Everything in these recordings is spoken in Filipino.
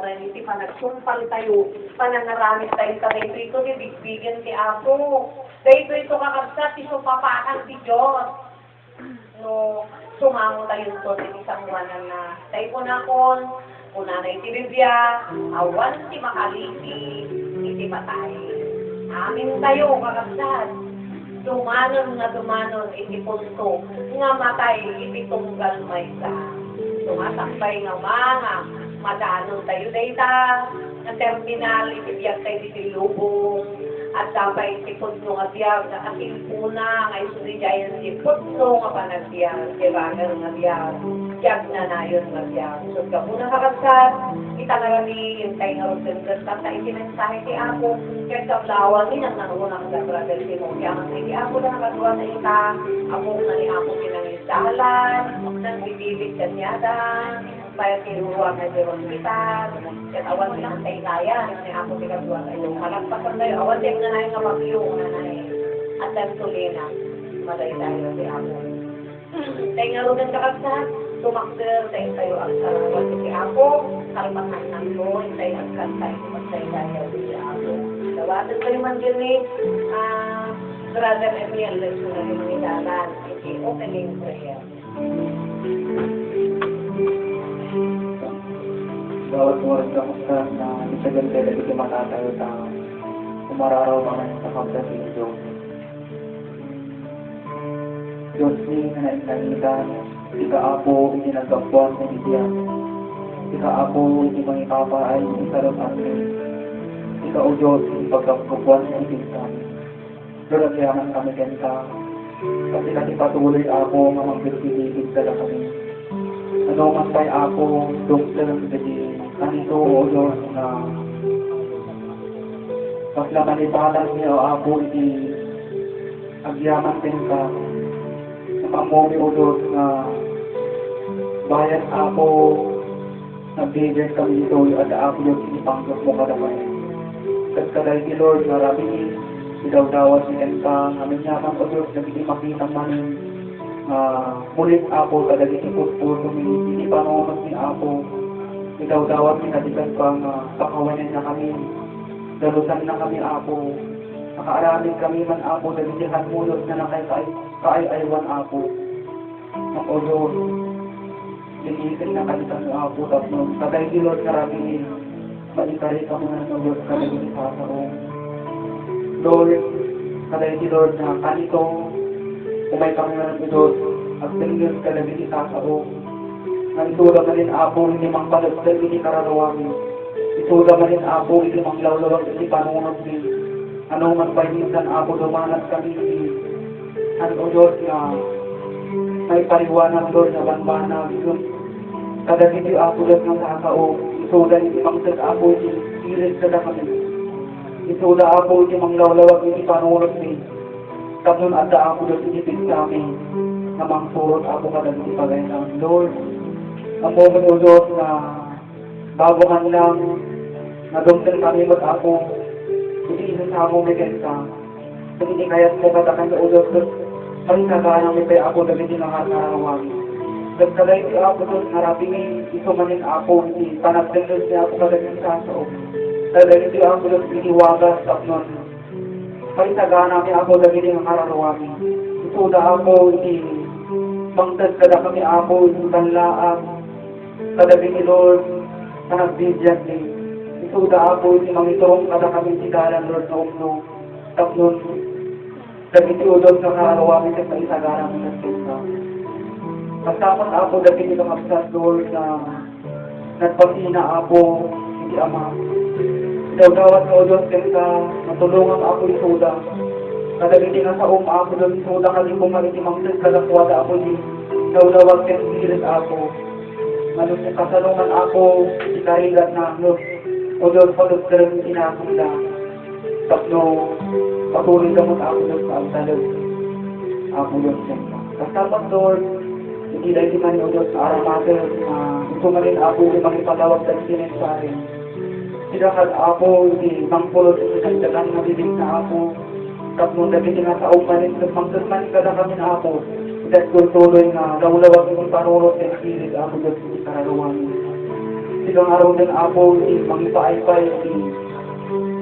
Iti panagsumpal tayo, panangaramit tayo sa dayto ito, bibigyan ti Apo. Dayto ito kakabsat, isupapakan ti Diyos. No, sumango tayo ito, isang buwanan na. Tayo po na kon, una na iti Biblia, awan ti makaliti, iti matay. Amin tayo, kakabsat. Dumanon, iti punto, nga matay, iti tunggal maysa. Tumatambay nga mga, madanon tayo dayta, na terminal, itibiyag tayo dito lubong, at sabay si Putno nga biyag, na kasilpuna, nga isudijayan si Putno nga panagbiag, kibagal nga biyag, biyag na na yun nga biyag. So, kapuna kakabsat, itangarami, yung tayo nga rugdagdag, sa itinensahe ti Apo, kaya kablawan, ang nangunang brother si mo, kaya nga si Apo na nakagawa na ita, Apo na ni Apo pinangisalan, nang bibibig kanyadan, kaya tinuruan na di hospital, kaya awan mo lang tayo kaya, ni Apo pinagawa na ito. Malagpasan tayo, awan tayo na nga mapagyo, na at ang tulina, malay tayo si Apo. Tayo nga rin ang kakabsat, tumakder, tayo ang sarawan si Apo, kalpahan ng Lord, tayo ang kantay, tayo si Apo. Tawatan ko naman yun ni Brother Emil, so na rin minalan, iti opening prayer. Bawat oras ka sa na isagal talaga ito matatayo tao. Umararaw ka man sa kapatid Diyos. Diyos ni na nainanitan, ika-apo itinagapwan ng Idiyan. Ika-apo itimangipapa ay isarap atin. Ika-o Diyos ipagkapkupuan ng ibigtan. Durasayaman kami kenta. Kasi kasi patuloy ako nga magpipilipid dala kami. Ano man tayo ako, doktor ng gaji, kanito o Diyos na paslamanitalan niya o ako iti agyaman din ka na mamomi o Diyos na bayan ako nagbibigay kami ito at ako yung inipanggap mo kadamay. Kadkaday ki Lord na rabi idawdawat ni Enta namin yaman o Diyos na hindi makita manin mulit ako kadali ipot-puto hindi panunod ni ako idawdawat ni kadikan pang pakawanan na kami dalusan na kami ako nakaaramin kami man ako dalihan mulot na kaay-aywan ako ng o Diyos linitin na kadikan mo ako tapos kaday ki Lord karami malikari ka muna ng Diyos kadali ipasarong Lord kaday ki Lord na kanito umay kami na ng Diyos at pinigil ka lang hindi sasao. Naitula na rin ako, hindi mang balagdag, hindi karanawamin. Itula na rin ako, hindi mang lawlawag, hindi panunod din. Ano man pa minsan ako, dumanat kami, ano Diyos na may pariwanag Lord na banbanag. Kada hindi ako lang ng sasao, itula hindi mang sag ako, hindi ka kami. Itula ako, hindi mang lawlawag, hindi panunod din. Tapos at ako doon inipid sa amin na mangsurot ako kadang ipagay ng Lord. Ang moment o Diyos na bago man lang na dumtin kami mag ako hindi isa mo may kenta. Kung hindi kayat mo katakan o Diyos doon pagkakaan may kaya ako dagiti ng hatarawag. Nagkalay si ako doon harapin isumanin ako hindi panagdengos niya ako kadang sa sasao. Dahil si ako doon iniwagas tapos pagtagaan namin ako lagi ng kararawamin. Ituda ako, bangtad kada kami ako, tanlaang, kadagi ni Lord, na nagbibiyag din. Ituda ako, mangiturong kada kami sigaran, Lord, na umno. Tapos, lagi si Udod na kararawamin sa isagaran ng nagsinta. Kasapot ako, lagi ni Kamabsat, Lord, na nagpasina ako, hindi ama. Dawdawat ko Diyos kaya matulungan ako isuda. Kadagiti nga sa ako doon isuda kasi kung maritimang kadakwada ako di dawdawat kaya sirit ako. Ano siya kasalungan ako ikarigat na o Diyos palot ka rin inakunda. Tapno patuloy gamot ako doon sa agtalog. Ako doon siya. Kasapat Lord, hindi dahil man o Diyos sa aramater ito man rin ako yung makipatawag sa sinensarin. Sidakad ako, hindi mangpulot at dagang mabibig na ako. Tapos dagiti nga sa umanin, magkasman kada kami na ako. Dahil tuloy nga, lawlawag yung parurot at kilig ako doon sa kararawan. sigang araw din ako, mangipaay-pay,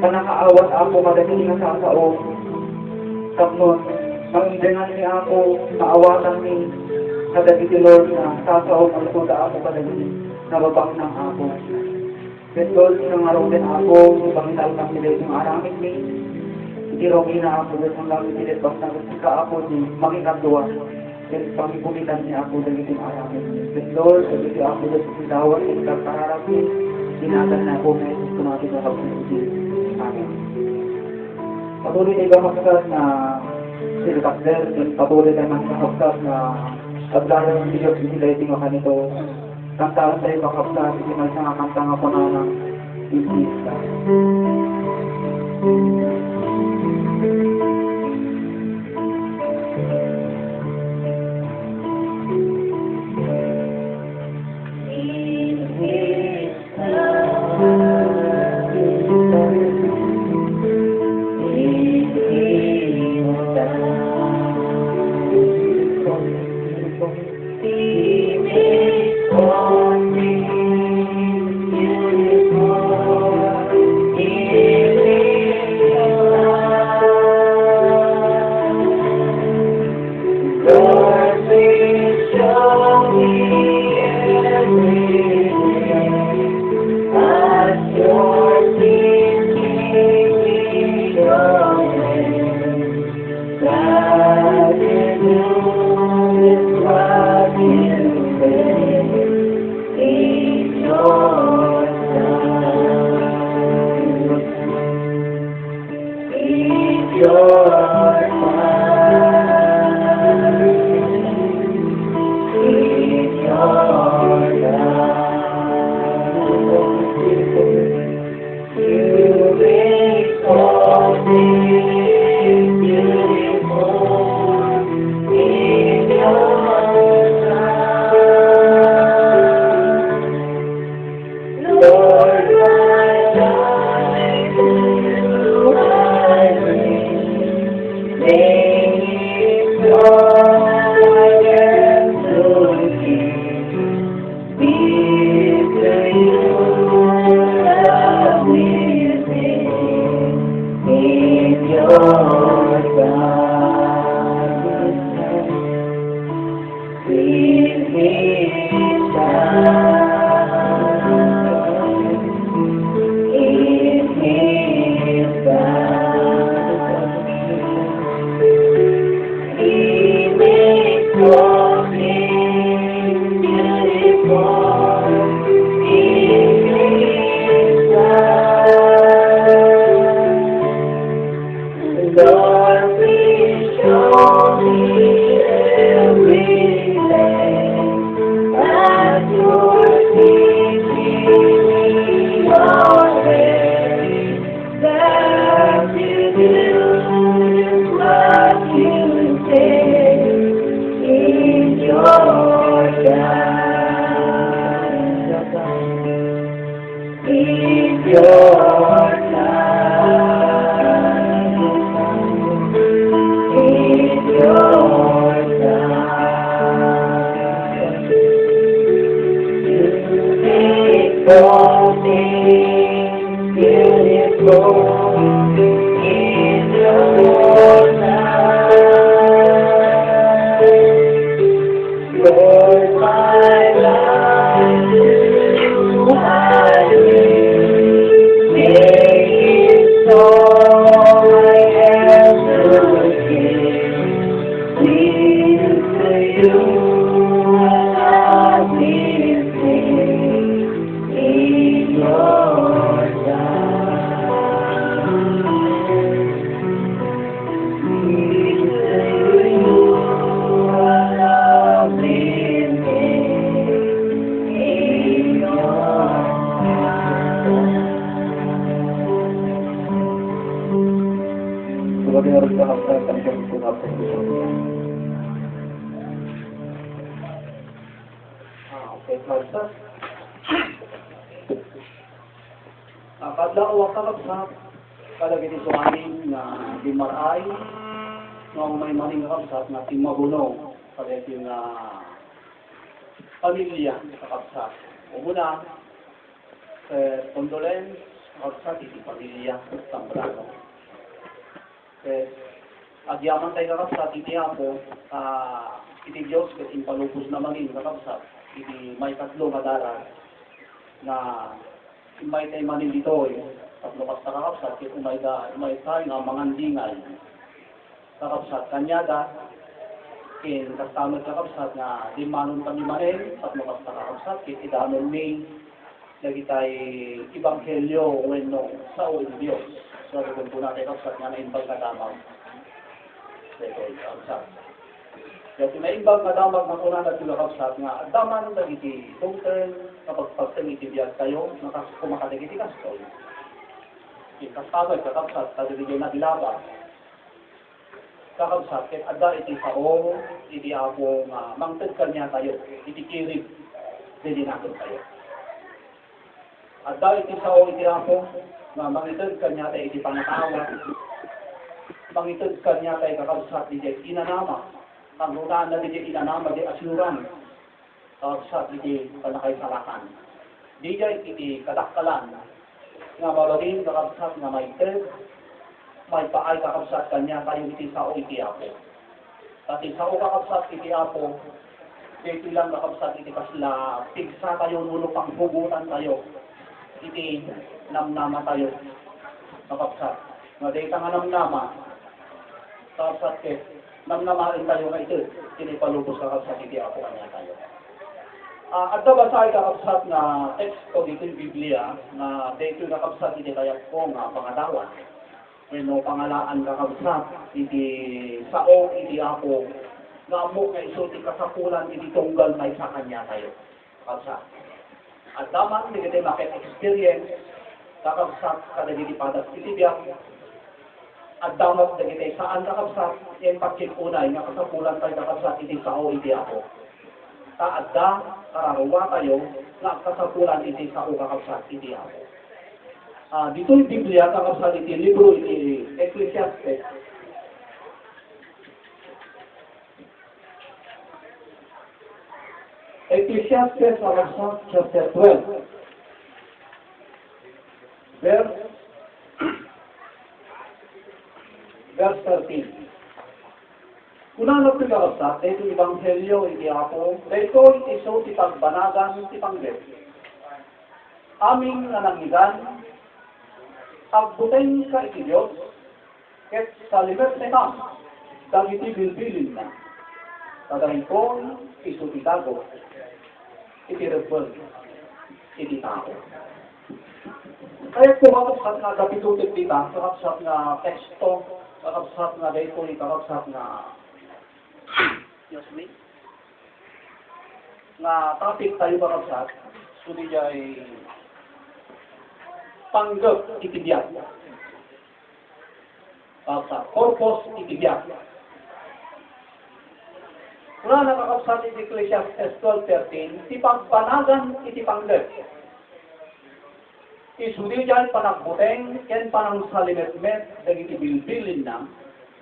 kanakaawat ako, madaging nga sa sao. Tapos, mangindangan ni ako, maawatan ni kadagiti Lord na sao, malukuda ako kadagiti, nababang ng ako. Then Lord, sigang araw din ako, pangital ng pilit yung aramid ni, itirongin na ako, then ang lamit pilit, basta ka ako, di makikagawa. Then pangikulitan niya ako dagiti yung aramid ni. Then Lord, dagiti ako dagiti dawat, yung kapararap ni, dinatan na ako, may gusto natin na kapag-ibig. Amen. Patuloy na ibang magsasad na sila Kapder, patuloy na ibang magsasad na paglalang ng Diyos, sila iting maka nito. Kantaan sa ibang kapsad, hindi may isang kantang ako na ng Bibista. Kadlaw kakap sa kalagay dito amin na di maray no may maling kakap na timaguno kalagay yung pamilya kakap sa umuna condolence kakabsat iti pamilya Tambrano. Agyaman tayo kakabsat iti Apo, iti Diyos ket impalubos na mangin kakabsat iti may tatlo nga daran na imay tayo manin dito tatlo kasta kakabsat ket umay tayo nga mangandingal kakabsat kanyada kin kastamad kakabsat nga di manon kami manin tatlo kasta kakabsat ket idanon ni lagi tayo ibanghelyo wenno sa uwi Diyos. So, kung po natin kakabsat nga naimbag kadamag. Ito, kakabsat. Kaya pinaimbag kadamag na po natin kakabsat nga daman dagiti doktor kapag pagtangitibiyag kayo kumakatigiti kastoy. Kastamad kakabsat kadagiti na dilabag. Kakabsat, ket adda iti sao, iti Apo nga mangted kanya tayo, iti kirib, dili natin tayo. At dahil iti sao iti Apo, na mangitod kanya tayo iti pangatawat, mangitod kanya tayo kakabsat iti inanama, ang runaan na iti inanama di asyuran, kakabsat iti panakaisalakan. Di jay iti kadakkalan, nga mabalin kakabsat nga may ted, may paay kakabsat kanya tayo iti sao iti Apo. At iti sao kakabsat iti Apo, iti lang kakabsat iti kasla, pigsa tayo nulo pang hugutan tayo, iti namnama tayo kakabsat. Nga dito nga namnama, kakabsat ket namnamain tayo nga ito, pinipalubos kakabsat iti Apo kanya tayo. At nabasay kakabsat nga teksto dito yung Biblia, na dito kakabsat iti kayat ko nga pangadawat. Bueno, pangalaan kakabsat iti sao iti Apo, nga mo nga iso ti kasapulan iti tunggal may sa kanya tayo kakabsat. At daman, hindi kita makit-experience, kakabsat kadagiti padas itibiyang, at damat dagiti saan kakabsat, yung pagkikunay, nga kasapulan tayo kakabsat, iti sao iti Apo. Taadda, kararuwa tayo, nga kasapulan iti sao kakabsat, iti Apo. Dito yung Biblia, kakabsat iti libro, iti Ecclesiastes. Ecclesiastes chapter 12, verse 13. Kuna na pinagabsat, dito Ebanghelyo iti Apo, dito iso ti pagbanagan ti panggep. Aming nanangigan, agbuteng ka iti Diyos, ket salimet na kam, dagiti bilbilin na. Kadahipon, iso ti dago, iti rebel, iti tao. Kaya po kakabsat nga kapitulit dita, kakabsat nga teksto, kakabsat nga dito, kakabsat nga nga topic tayo kakabsat, suni jay panggap iti biyag. Kakabsat, purpose iti biyag. Kung nakakabsat iti Ecclesiastes 12:13, ti pagbanagan iti panggap. Isudi dyan panagbuteng, ken panang salimetmet, dagiti bilbilin na,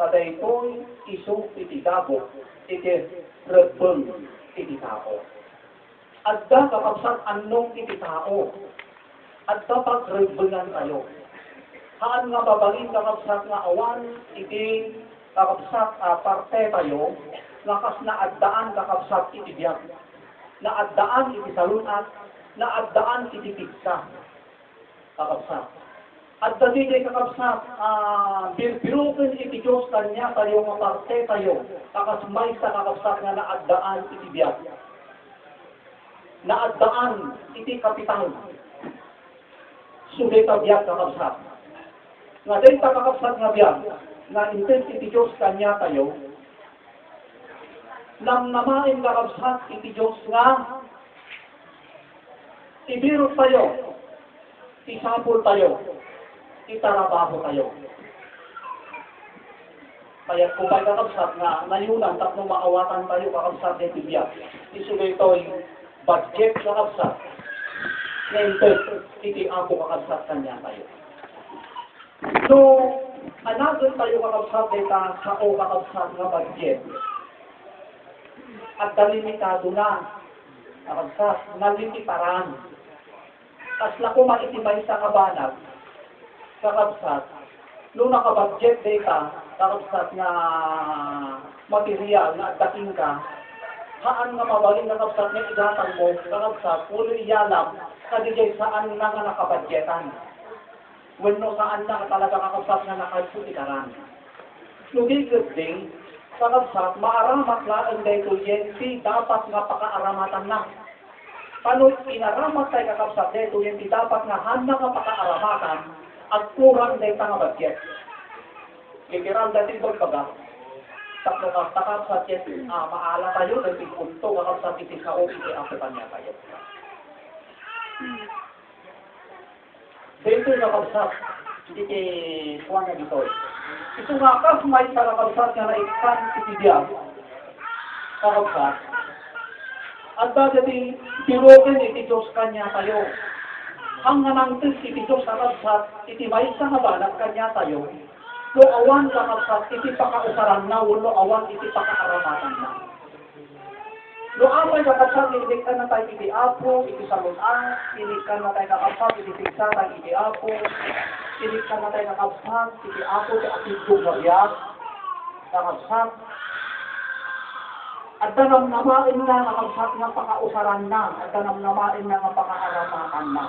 katay ito'y iso iti gabok, iti rebel iti tao. Adda kakabsat anong iti tao, adda pagrebelan tayo. Haan nga babalin kakabsat nga awan, iti kakabsat parte tayo, lakas na addaan kakabsat iti biyag, na addaan iti salunat, na addaan iti pigsa, kakabsat. At dati kay kakabsat, birukin iti Diyos kanya tayo nga parte tayo, kakasmay sa kakabsat nga na addaan iti biyag, na addaan iti kapital, sugay ka biyag kakabsat. Nga dahil kakabsat nga biyag, na intent iti Diyos kanya tayo, nang namain kakabsat iti Diyos nga ibirot tayo, isapol tayo, itarabaho tayo. Kaya kung may kakabsat nga nayunan, tatlong maawatan tayo kakabsat ng tibiyag. Isugay ito'y budget kakabsat, na intent iti Apo kakabsat kanya tayo. So, another tayo kakabsat dita sa o kakabsat nga budget. At dalimitado na, kakabsat, nalitiparan. kasla ko maitibay sa kabanag, kakabsat, nung nakabudget data, kakabsat nga material na dating ka, haan nga mabaling kakabsat nga igatang mo, kakabsat, pulo iyalam, kadigay saan na nga nakabudgetan. Wano saan na talaga kakabsat nga nakasutikaran. Lugi good day, kakabsat, maaramat laan dahil yenti, dapat nga pakaaramatan na. Paano inaramat tayo kakabsat dito, yenti dapat nga handa nga pakaaramatan, at kurang dahil nga budget. Literal dati bagbaga, taklo ka kakabsat yenti, maala tayo, dahil punto kakabsat iti sa o iti apitan niya tayo. Dito yung kakabsat, iti kuwan na dito. Ito nga kas may kakabsat nga naikan iti diya, kakabsat. At dati tirokin iti Diyos kanya tayo. Ang nanangtis iti Diyos kakabsat, iti may sa habanat kanya tayo. No awan kakabsat, iti pakausaran na, no awan iti pakaaramatan na. No apay kakabsat, iniliktan na tayo iti apo, iti salunan, iniliktan na tayo kakabsat, iti sigsatan, iti apo, iniliktan na tayo kakabsat, iti apo, iti atidong marias, kakabsat. At danamnamain na kakabsat nga pakausaran na, at danamnamain na nga pakaaramatan na.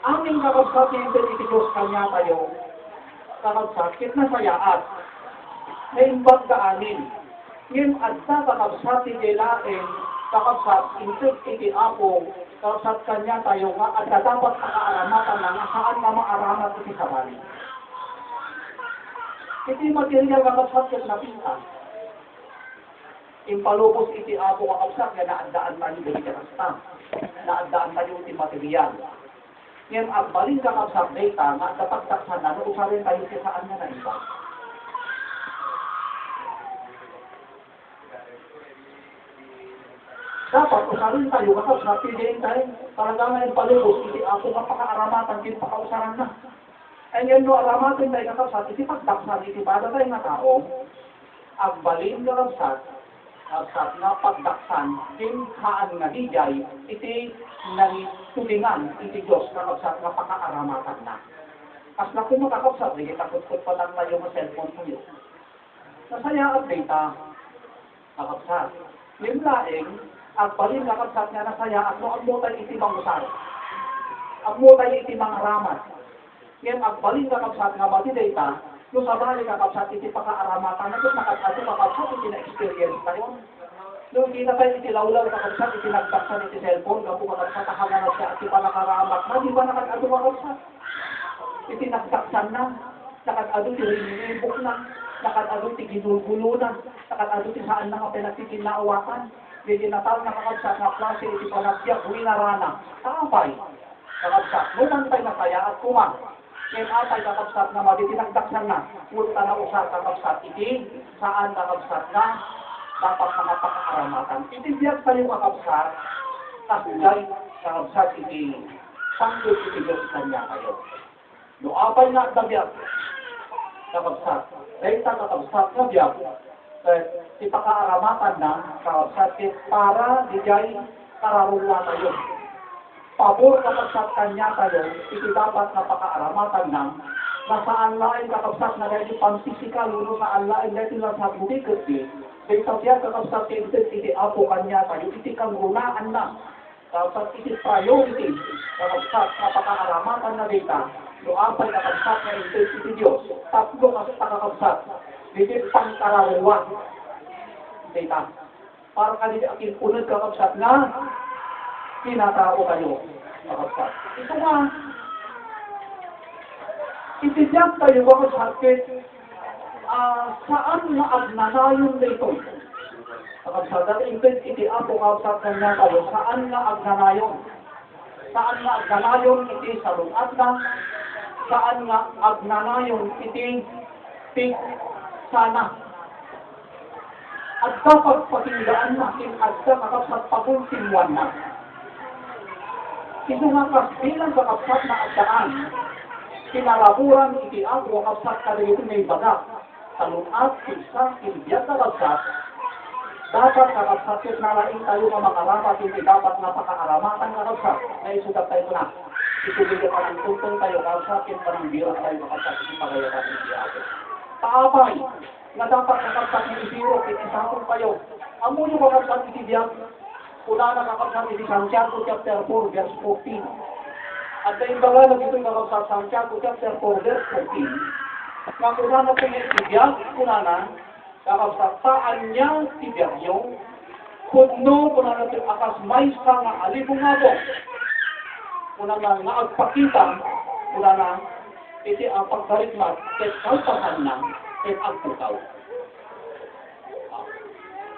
Aming kakabsat, iti Diyos kanya tayo, kakabsat, kit na sayaat, naimbag daanin, ngayon adsa kakabsat iti lain, kakabsat insit iti apo, kakabsat kanya tayo nga at dapat pakaaramatan na nga saan nga maaramat iti sabali. Iti material kakabsat ket napinta. Impalubos iti apo kakabsat nga naandaan tayo iti kasta, naandaan tayo iti material. Ngayon agbaling kakabsat data nga dapat taksan na usarin tayo iti saan nga naibag. Dapat, usarin tayo, kakabsat, piliin tayo, talaga nga yung palubos, iti ako nga pakaaramatan, iti pakausaran na. Ay ngayon, no, aramatin tayo, kakabsat, iti pagdaksan, iti bada tayo nga tao, agbalin kakabsat, kakabsat nga pagdaksan, iti haan nga dijay, iti nangitulingan, iti Diyos, kakabsat, nga pakaaramatan na. As na kung makakabsat, hindi takot-kot pa lang tayo ng cellphone tayo. Nasaya at data, kakabsat. Yung laing, at balin kakabsat nga nasaya at no agmutay iti mangusar. Agmutay iti mangaramat. Ngayon agbalin kakabsat nga bati data, no sabali kakabsat iti pakaaramatan na kung nakatato kakabsat iti na-experience tayo. No kita tayo iti lawlaw kakabsat iti nagtaksan iti cellphone, gapo kakabsat ahangan siya at iti panakaramat na, di ba nakatato kakabsat? Iti nagtaksan na, nakatato iti rinibok na, nakatato iti gidulgulo na, nakatato iti saan na nga pinagtitinaawakan. Hindi natal na kakabsat na klase iti panagbiyak, winarana. Kaapay, kakabsat. Numan tayo nasaya at kumang. Ngayon atay kakabsat na maditinagdaksan na. Punta na usar kakabsat iti, saan kakabsat na dapat mga pakaaramatan. Iti biyak tayo kakabsat, kasugay kakabsat iti sanggol iti Diyos kanya kayo. Nuapay na at nabiyak, kakabsat. Dahil kakabsat na biyak, ipakaaramatan na kakabsat para dijay kararungan tayo. Pabor kakabsat kanya tayo, iti dapat na pakaaramatan na nasaan lain kakabsat na dahil pang-pisikal, uno saan lain dahil lang sa bukikot di, dahil sa siya kakabsat iti apo kanya tayo, iti kangrunaan na, kakabsat iti priority, kakabsat na pakaaramatan na data, luapay kakabsat na iti Diyos, tatlo kakabsat, hindi pang-kararungan. Data. Para kanina aking unod kakabsat na tinatao kayo kakabsat. Ito nga, itidyak tayo kakabsat saan na agnanayon dito. Kakabsat, dahil iti apo kakabsat kanya tayo, saan na agnanayon? Saan na agnanayon iti salunat na? Saan na agnanayon iti sana? At dapat pakinggaan natin at kakabsat pagultimuan na. Ito nga kasbilang kakabsat na agdaan, kinaraburan iti ako kakabsat kadayot may baga, talunat, isa, ilbiyak kakabsat, dapat kakapsat nalaing tayo nga makarapat, hindi dapat napaka-aramatan kakapsat. Na isugat tayo na. Itubigyan ka ng tuntun tayo kakapsat, pa ng biro tayo kakapsat, ipagayakan ng biyado. Taapay, na dapat kakapsat ng biro, itisapon kayo. Amo yung kakapsat itibiyag, una na kakapsat iti Santiago chapter 4, verse 14. At sa ibaga na dito yung kakapsat Santiago chapter 4, verse 14. Nga una na po yung itibiyag, una na, kakapsataan niya tibiyag yung kudno kuna na akas may sa nga alibungabong kuna na nga agpakita kuna na iti ang pagdarikmat ket kalpasan na ket agputaw.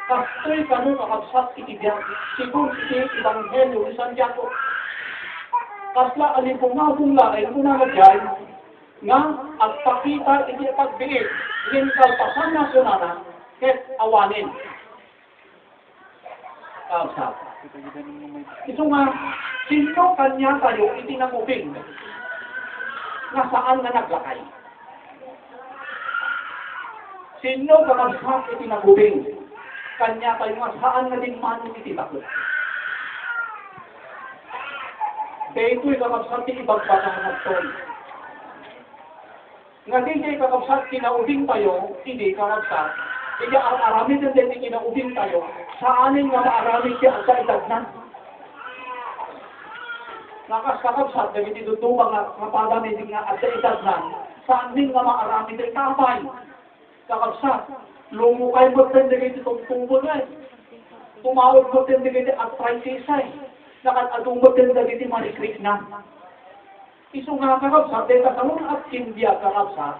Kastoy kanu kakapsat itibiyag sigun iti Ebanghelyo ni Santiago. Kasla alibungabong la ay kuna na dyan nga agpakita iti pagbiit ngin kalpasan na kunana ket awanin. Kalsat. Ito nga, sino kanya tayo itinangubing na saan na naglakay? Sino kakalsat itinangubing kanya tayo nga saan na din man ititakot? Kaya ito'y kakalsat ibagbata ng tol. Nga hindi kakapsat kinaubing tayo, hindi kakapsat. Hindi arami din din kinaubing tayo, saanin nga maarami siya sa edad na. Nakas kakapsat, dahil itutubang nga kapadami din nga at sa edad na, saan din nga maarami din kapay. Kakapsat, lumukay mo din din itong tubo na eh. Tumawag mo din din arthritis ay. Nakatadong mo din din manikrik na. Isu nga kakapsat, dahil katalong at India kakapsat,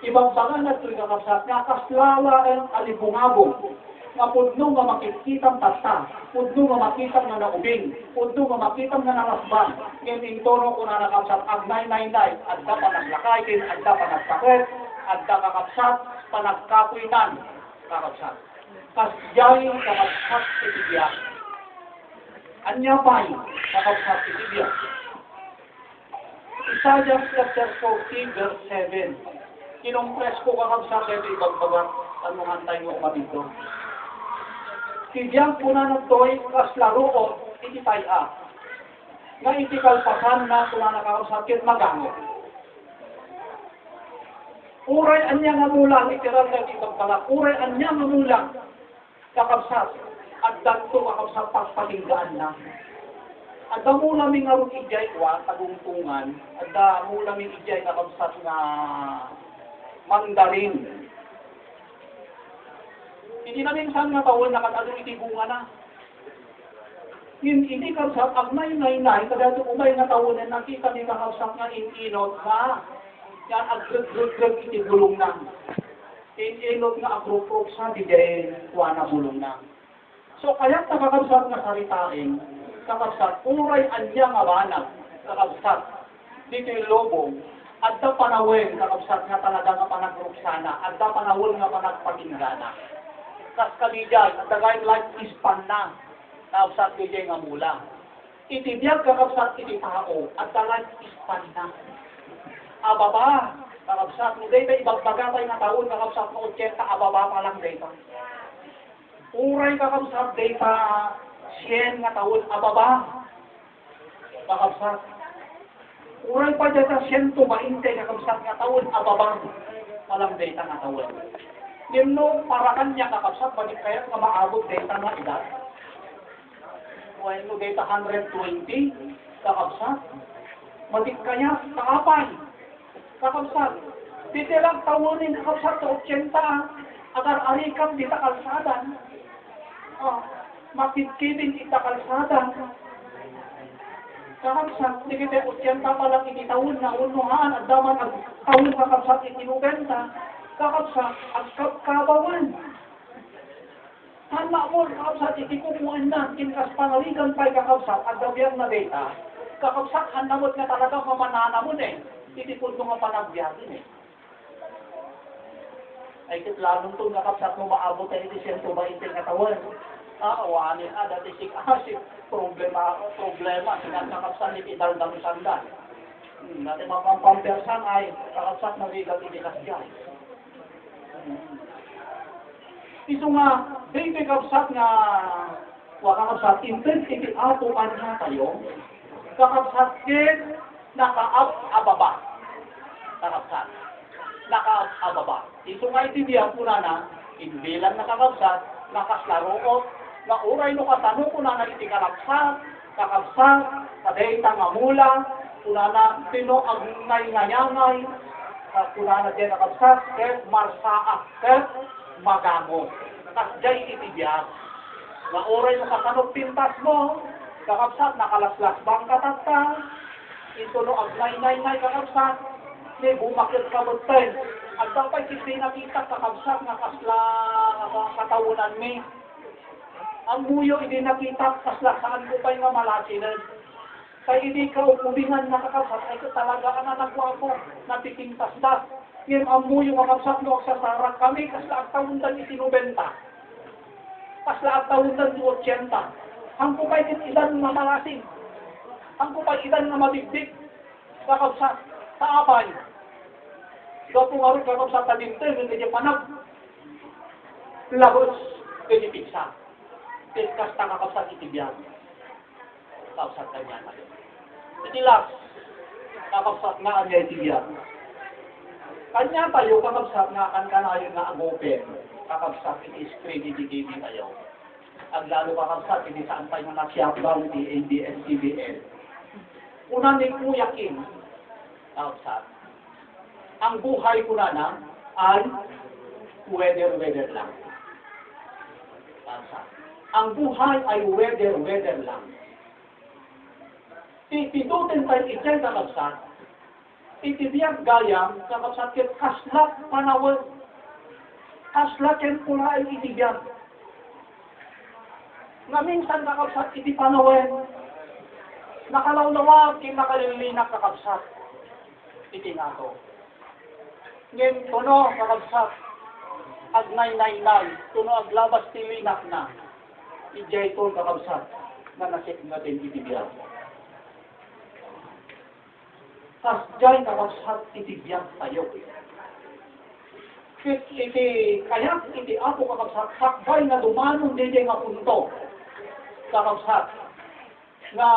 ibang bangan na ito'y kakapsat, nga kaslala ang alibungabong, nga pudno nga makikitang tasta, pudno nga makitang na naubing, pudno nga makitang na nangasban, ngayon intono ko na nakapsat, agnay-nay-nay, adda pa naglakay, adda pa nagsakit, adda kakapsat, panagkapuinan, kakapsat. Kasyay kakapsat itibiyag. Anya pa'y kakapsat itibiyag. Isaiah chapter 40, verse 7. Kinumpres ko kakabsat ito ibagbagat tanungan tayo mabito. Tibiyang puna ng to'y kaslaro o iti tayo. Nga iti kalpasan na puna na kakabsat magango. Uray anya nga mulang itiral na ibagbagat. Uray anya nga mulang kakabsat. At danto kakabsat pagpatinggaan na. At damo namin nga rin ijay kwa, tagungtungan, at damo namin ijay kakabsat nga mandarin. Hindi namin saan nga tawon nakatadong itibunga na. Hindi kakabsat, agnay-nay-nay, kadado umay nga tawon na nakita ni kakabsat nga inot na. Yan, agreg-greg itibulong na. Inot nga agrog-grog sa dijay kwa na bulong na. So, kaya kakabsat nga saritain, kakabsat, uray anya nga banag, kakabsat, dito yung lobong, adda panawin, kakabsat nga talaga nga panagruksana, adda panawin nga panagpatinggana. Kas kalijay, adda gayong like ispan na, kakabsat dijay nga mula. Itibiyag kakabsat iti tao, adda like ispan na. Ababa, kakabsat, hindi tayo ibagbagatay nga taon, kakabsat mo 80, ababa pa lang dito. Uray kakabsat, data, 100 nga taon, ababa. Kakabsat. Uray pa data 120 kakabsat nga taon, ababa. Walang data nga taon. Nimno, para kanya kakabsat, bakit kaya nga maabot data nga edad? Bueno, data 120, kakabsat. Bakit kaya, kaapay. Kakabsat. Dito lang tawonin kakabsat sa 80, agar arikam dita kalsadan. Makikibin ita kalsada. Kakabsat, di kita 80 pa lang ititawon na unuhaan at daman ang tawon kakabsat itinubenta. Kakabsat, ang kabawan. Tama mo, kakabsat, itikukuan na, kinkas pangaligan pa'y kakabsat, at dabiyang na data. Kakabsat, hanamot nga talaga mamanana mo eh. Itipod mo nga panagbiyatin eh. Ay kitlanong itong kakabsat mo maabot ay iti 120 nga tawon. Awanin, dati si problema, sinakakapsan ni Pitaldang Sandan. Dati mapampampersan ay kakapsat na rigat iti kasjay. Iso nga, baby kapsat nga, wakakapsat, intent iti ato kanya tayo, kakapsat kin, nakaab-ababa. Kakapsat. Nakaab-ababa. Iso nga iti diyan po na, hindi lang nakakapsat, nakaslaroot, na uray no kasano po na iti kakapsat, kadayta nga mula, kunana tino ang ngay-ngayangay, kunana din nakapsat, ket marsaak, ket magamo. Kasjay itibiyag. Na oray mo kasanok pintas mo, kakapsat, nakalaslas bang katatta, ito no agnay-ngay-ngay kakapsat, may bumakit ka butay. At dapat hindi nakita kakapsat na kasla katawunan mi. Ang muyo hindi nakita kasla saan ko pa'y nga malasinan. Kaya hindi ka upubingan na kakapsat, ay ito talaga ang anak ko ako, napiking tasdas. Ngayon ang muyo kakapsat mo sa sarak kami, kasla at tawundan itinubenta. Kasla at tawundan ito 80. Ang kupay idan na malasin. Ang kupay idan na mabigdig. Kakapsat, sa abay. Ikaw po nga rin kakapsat na dintin, hindi panag. Labos, hindi piksa. Kasta kakapsat itibiyag. Kakapsat kanya na rin. Itilas, kakapsat nga ang itibiyag. Kanya tayo kakapsat nga kan kanayon nga agopen. Kakapsat iti-screen iti-TV tayo. Ang lalo kakapsat iti saan tayo nga nasyabal iti ABS-CBN. Una ni kuyakin, kakapsat. Ang buhay ko na ay weather lang. Kakapsat. Ang buhay ay weather lang. Ipitutin tayo itay kakapsat. Itibiyag gayam, kakapsat ket kaslat panawal. Kaslat ken pula ay itibiyag. Nga minsan kakapsat iti panawal. Nakalawlawag kin nakalilinak kakapsat. Iti nato. Ngayon tuno kakapsat. Agnay-nay-nay. Tuno aglabas tilinak na. Ijay ton kakabsat na nasip natin itibiyag. Kasjay kakabsat itibiyag tayo. Kaya iti apo kakabsat, sakbay na dumanon din nga punto. Kakabsat, na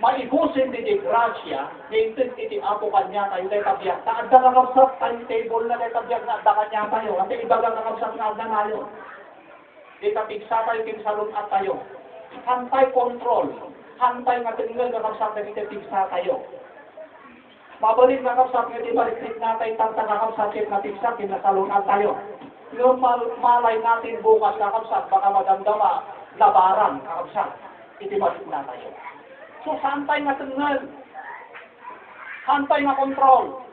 maigusin din grasya, ngayon iti apo kanya tayo tayo tabiyag. Taadda kakabsat, timetable na tayo tabiyag na adda kanya tayo. At ibagang kakabsat na adda na yun. Itapigsa tayo kinsalon at tayo. Hantay control. Hantay nga tinggal kakapsat na itapigsa tayo. Mabalik kakapsat nga ibalik natin tanta kakapsat na pigsa kinasalon at tayo. Yung malay natin bukas kakapsat baka magandama labaran kakapsat. Itibalik na tayo. So hantay nga tinggal. Hantay nga control.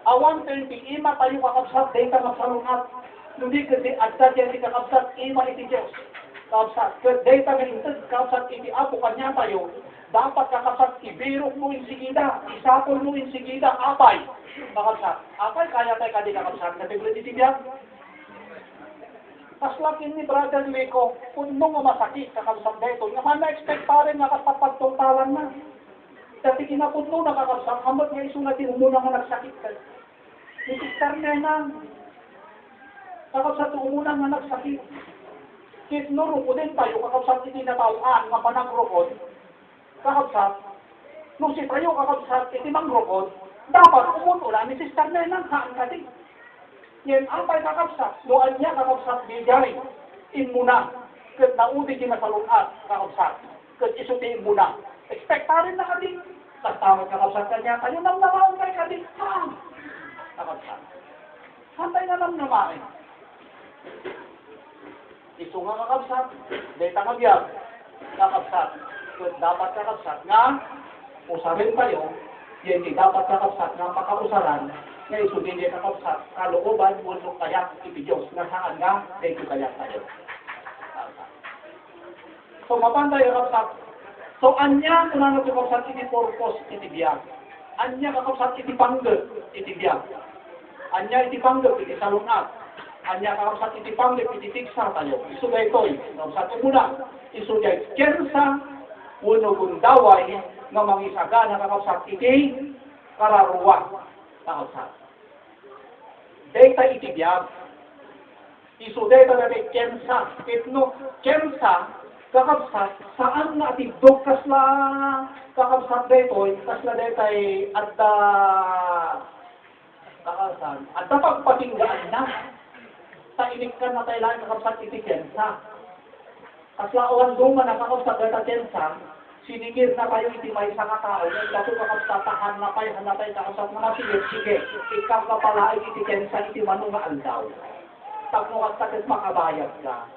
Awan tayo ima tayo kakapsat data nga salon at hindi kasi agad yan kakapsat, ima iti Diyos. Kakapsat, data nga intad, kakapsat iti apo kanya tayo, dapat kakapsat, ibirok mo insigida, isapol mo insigida, apay. Kakapsat, apay, kaya tayo kadi kakapsat, natibulad iti biyag. Paslakin ni Brother Lico, kung mo nga masakit, kakapsat dito, nga man na-expect pa rin nga kapapagtungtalan na. Dati kinapudlo na kakapsat, hamot nga isulatin mo na nga nagsakit ka. Nitiktar na na. Kakapsat umunang nga nagsakit. Kit nuro po din tayo, kakapsat iti natawaan, nga panagrokod. Kakapsat, nung si tayo kakapsat iti mangrokod, dapat umuto lang ni Sister Nenang haan ka din. Yan ang pa'y kakapsat, doon niya kakapsat bigay, imuna. Kit naudi kinasalunat, kakapsat. Kit isutiin muna. Expectarin na ka din. Tagtawag kakapsat ka niya, tayo nang namaon kay ka din. Haan! Kakapsat. Hantay na lang naman. Iso nga kakabsat, data kabiyag, kakabsat. Kung dapat kakabsat nga, usarin kayo, hindi dapat kakabsat nga pakausaran, nga iso din yung kakabsat, kalooban, ulo kayak, iti Diyos, nga saan nga, dito kayak tayo. So, mapantay kakabsat. So, anya, kung ano kakabsat, iti purpose, iti biyag. Anya kakabsat, iti panggap, iti biyag. Anya iti panggap, iti salunat. Anya kakapsat iti panggap, iti tiksa tayo. Isu da ito, kakapsat muna. Isu da kensa, uno gundaway, nga mangisaga na kakapsat iti kararuwa. Kakapsat. Data iti biyag. isuday talaga kensa. Itno, kensa, kakabsat, saan na atibdog kasla kakabsat daytoy, kasla daytay adda kakasan, adda pagpatinggaan na. Sa inikkan na tayo lang kakabsat iti kensa. Kasla owan duman na kakabsat dayta kensa, sinigir na tayo iti may isang tao, ito kakabsatahan na tayo, hanapay kakabsat na sige, ikaw ka pala iti kensa iti manunga aldaw. Tapno kastakit makabayad ka.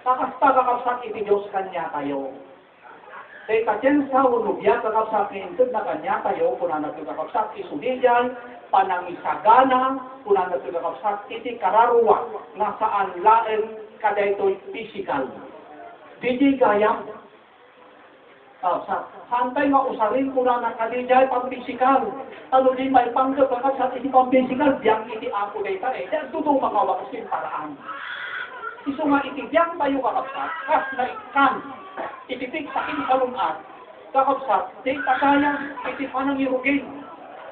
Kakasta kakabsat iti Diyos kanya tayo. Dahil kakensa unubya kakabsat niintod na kanya tayo, kunan natin kakabsat isudiyan, panangisagana, kunan natin kakabsat iti kararuwa, nga saan laen kadaytoy physical. Di gayam. Hantay nga usarin ko na nakadijay pang-physical. Ano di may panggap kakabsat iti pang-physical, biyang iti ako dayta dahil tutong makawakasin paraan. Iso nga iti biyang tayo kakabsat, kas na ikan, ititik sa inkalunat, kakabsat, di tagayan iti panangirugin,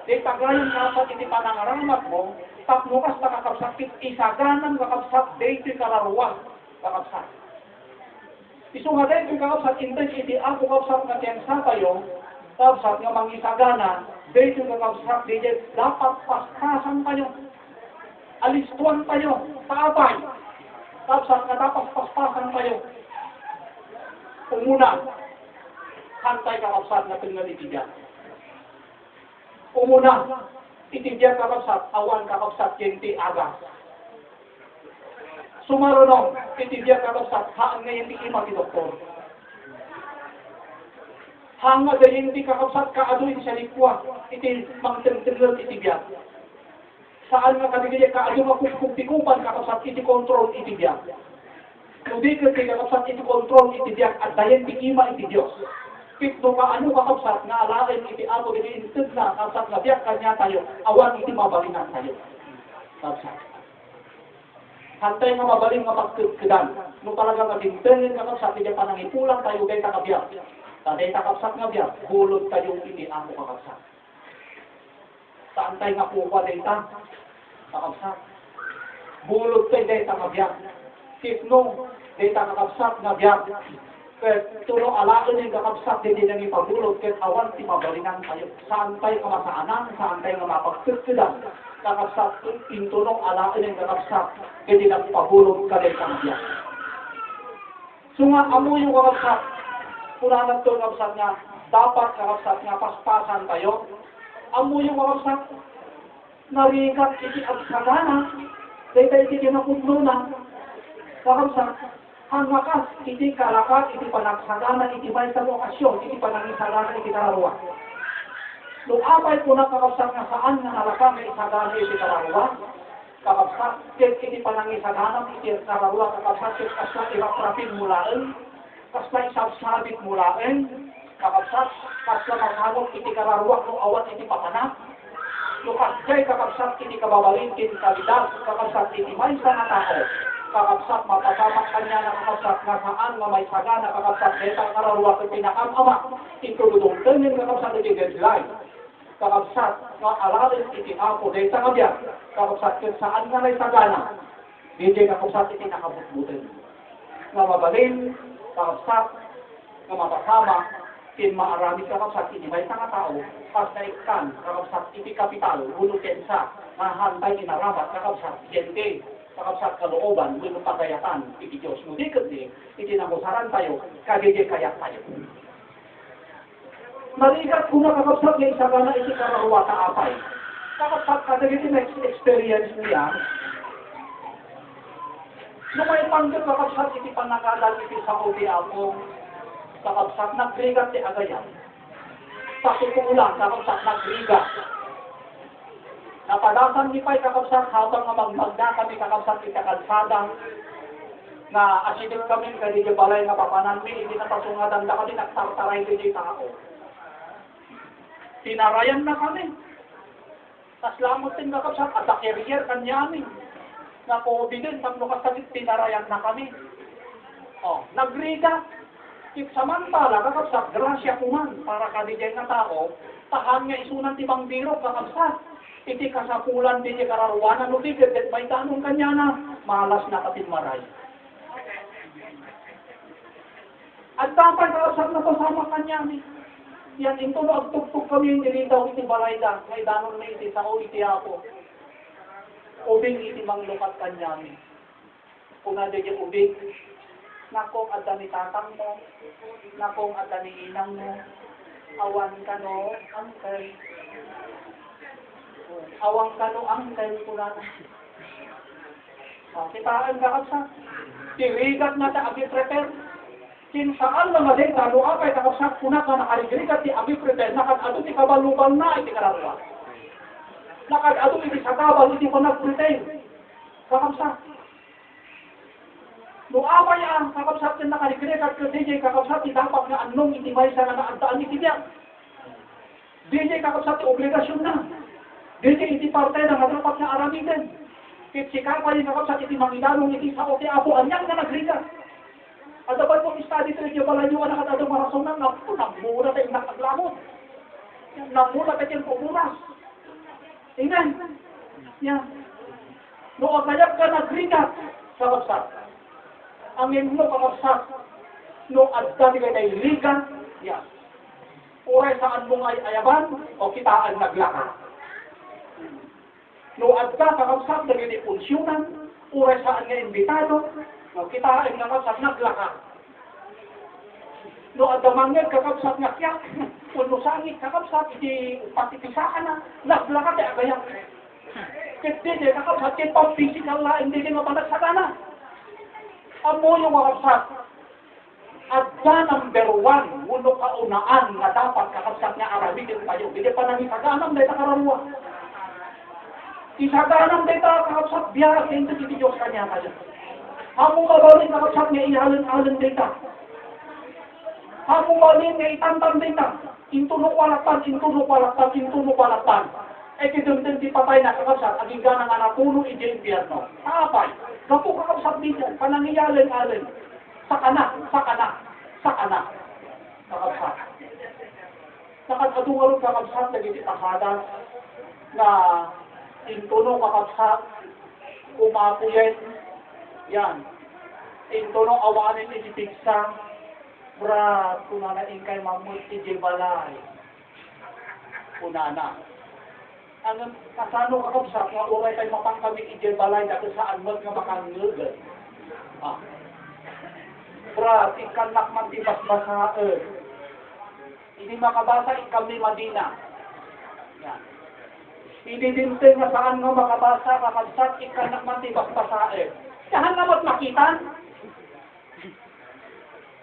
di tagayan kakabsat iti panangaramat mo, tapno kas na kakabsat, isaganan kakabsat, di iti kararuwa, kakabsat. Iso nga dahil kung kakabsat, intens iti ako kakabsat na tiyansa tayo, kakabsat nga mangisagana, dahil kung kakabsat, dahil dapat paskasan tayo, alistuan tayo, paabay, kakabsat nga dapat paspasan tayo. Umuna, hantay kakabsat na pinalitibyan. Umuna, itibyan kakabsat, awan kakabsat, kenti agas. Sumarunong, itibyan kakabsat, haan ngayon di ima ti doktor. Hanga gayon di kakabsat, kaado iti sa likwa, iti mangtentenlan itibyan. Saan nga kaligaya kaado makukupikupan kakabsat, iti kontrol itibyan. Hindi kasi kakabsat iti kontrol itibyan, at dayan di ima iti Diyos. Pito ka ano kakabsat, nga alain iti ato, iti intid na, kakabsat nga biyak kanya tayo, awan iti mabalingan tayo. Kakabsat. Hantay nga mabaling nga pagkagdan. Nung talaga matintengin kakabsat, hindi pa nangipulang tayo kay takabiyat. Taday takabsat nga biyat, bulod tayo hindi ako kakabsat. Saan tayo nga puwa dayta? Kakabsat. Bulod tayo dayta nga biyat. Kitno, dayta kakabsat nga biyat. Kaya tuno alaon yung kakabsat, hindi nang ipabulod, kaya awan ti mabalingan tayo. Saan tayo nga masaanan, saan tayo nga mapagkagdan. Kakabsat, intunong alaon yung kakabsat, hindi nang ipabulod ka dayta nga biyat. So nga, amo yung kakabsat, punanan to kakabsat nga, dapat kakabsat nga paspasan tayo. Amo yung kakabsat, narikat iti agsagana, dayta iti kinapundlo na, kakabsat, ang makas, iti kalakat, iti panagsagana, iti may sa lokasyon, iti panangisagana, iti kararuwa. Nung apay po na kakabsat nga saan nga nalaka nga isagana iti kararuwa, kakabsat, iti panangisagana, iti kararuwa, kakabsat, kasla iraprapin mulaen, kasla isabsabit mulaen, kakabsat, kasla masalok, iti kararuwa, nung awan iti papanak, nung kasjay kakabsat, iti kababalin, iti kalidas, kakabsat, iti may sa nga tao, kakabsat, mapatamak kanya na kakabsat nga saan nga may sagana kakabsat betang kararuwa kay pinakam-ama intuludong tengin kakabsat iti deadline kakabsat nga alalin iti ako dayta nga biyak kakabsat kay saan nga may sagana hindi kakabsat iti nakabutbutin nga mabalin kakabsat nga mapasama kin maarami kakabsat iti may nga tao pas na ikan kakabsat iti kapital hulutin sa nga hantay inaramat kakabsat gente kakabsat kalooban, wilong pagayatan, iti Diyos. Nudi kasi, iti namusaran tayo, kagigay kayak tayo. Naligat ko na kakabsat niya isagana iti kararuwa kaapay. Kakabsat kadagiti next experience niya, nung may panggap kakabsat iti panagalan iti sa ubi ako, kakabsat nagrigat ti agayan. Sa tukulan, kakabsat nagrigat. Napadasan ni Pai kakabsat habang nga magmagda kami kakabsat iti kalsada nga asidip kami kadi di balay nga papanan mi hindi napasungadan da kami nagtartaray di tao. Tinarayan na kami. Taslamot din kakabsat at sa carrier kanyami. Nga COVID din pag nakasakit tinarayan na kami. Oh, nagriga. Samantala kakabsat grasya kuman para kadi di nga tao tahan nga isunan ti bang biro kakabsat. Iti kasapulan din kararuwanan, no di, may tanong kanya na, malas na katin maray. At dapat kausap na kasama kanya ni. Yan, ito na agtugtog kami yung nilitaw iti balayda. Ngay danon na iti sao iti ako. Ubing iti manglukat kanya ni. Kung na di ubing, nakong adda ni tatang mo, nakong adda ni inang mo, awan ka no, angkel. Awang ka no, angkel ko na. Kitaan ka sa tirigat na sa agi-prepare. Kinsaan na madin, talo apay, kakapsak kuna ka nakarigrigat ti agi-prepare, nakad-ado ti kabalubal na iti kararwa. Nakad-ado iti sakabal, iti panag-prepare. Kakapsak. No apay ang kakapsak ti nakarigrigat ka DJ, kakapsak ti dapat nga anong iti may sa naandaan iti biyak. DJ kakapsak ti obligasyon na. DJ iti parte na dapat nga aramitin. Kit sikapay kakapsak iti mangilalong iti sao ti apo anyang na nagrigat. At dapat pong study sa inyo, balayuan na katadong marason na, nagmura tayo nakaglamot. Nagmura tayo pupunas. Amen. Yan. Noong kayap ka nagringat sa kapsat. Ang mo kapsat, noong adda ka na iligan, yan. Uray saan mo ay ayaban, o kitaan naglaka. Noong adda kapsat, naging ipunsyunan, uray saan nga imbitado, no, kita ay nakapsat naglaka. No, adamangin kakapsat nga kyak, kung sangit kakapsat, iti patipisaan na, naglaka tayo agayak. Kiti di kakapsat, kit pang physical na, hindi din mapanagsaka na. Amo yung kakapsat, adda number 1, uno kaunaan na dapat kakapsat nga aramitin tayo. Hindi pa nang isaganam dahil nakararuwa. Isaganam dahil kakapsat, biyak, hindi si Diyos kanya tayo. Hamong mabalin na kapsat nga ihalin-halin data. Hamong mabalin nga itantan data. Intunok walaktan, intunok walaktan, intunok walaktan. E kiduntin di patay na kakapsat, aging gana nga natulong iti impyerno. Kaapay, gapo kakapsat dito, panangiyalin-alin. Sakana, sakana, sakana. Kakapsat. Nakatadungarong kakapsat, nagiti takada, na intunok kakapsat, umapuyen, yan. Ito no awanin ititigsa. Brad, kunana ingkay mamut iti balay. Kunana. Ang kasano kakapsak nga uray tayo mapangkamik iti balay dati saan mo nga makangilgan. Brad, ikanak man tibas-basaan. Hindi makabasa ikami Madina. Yan. Hindi din nga saan nga makabasa kakapsak ikanak man tibas-basaan. Yahan namat makita.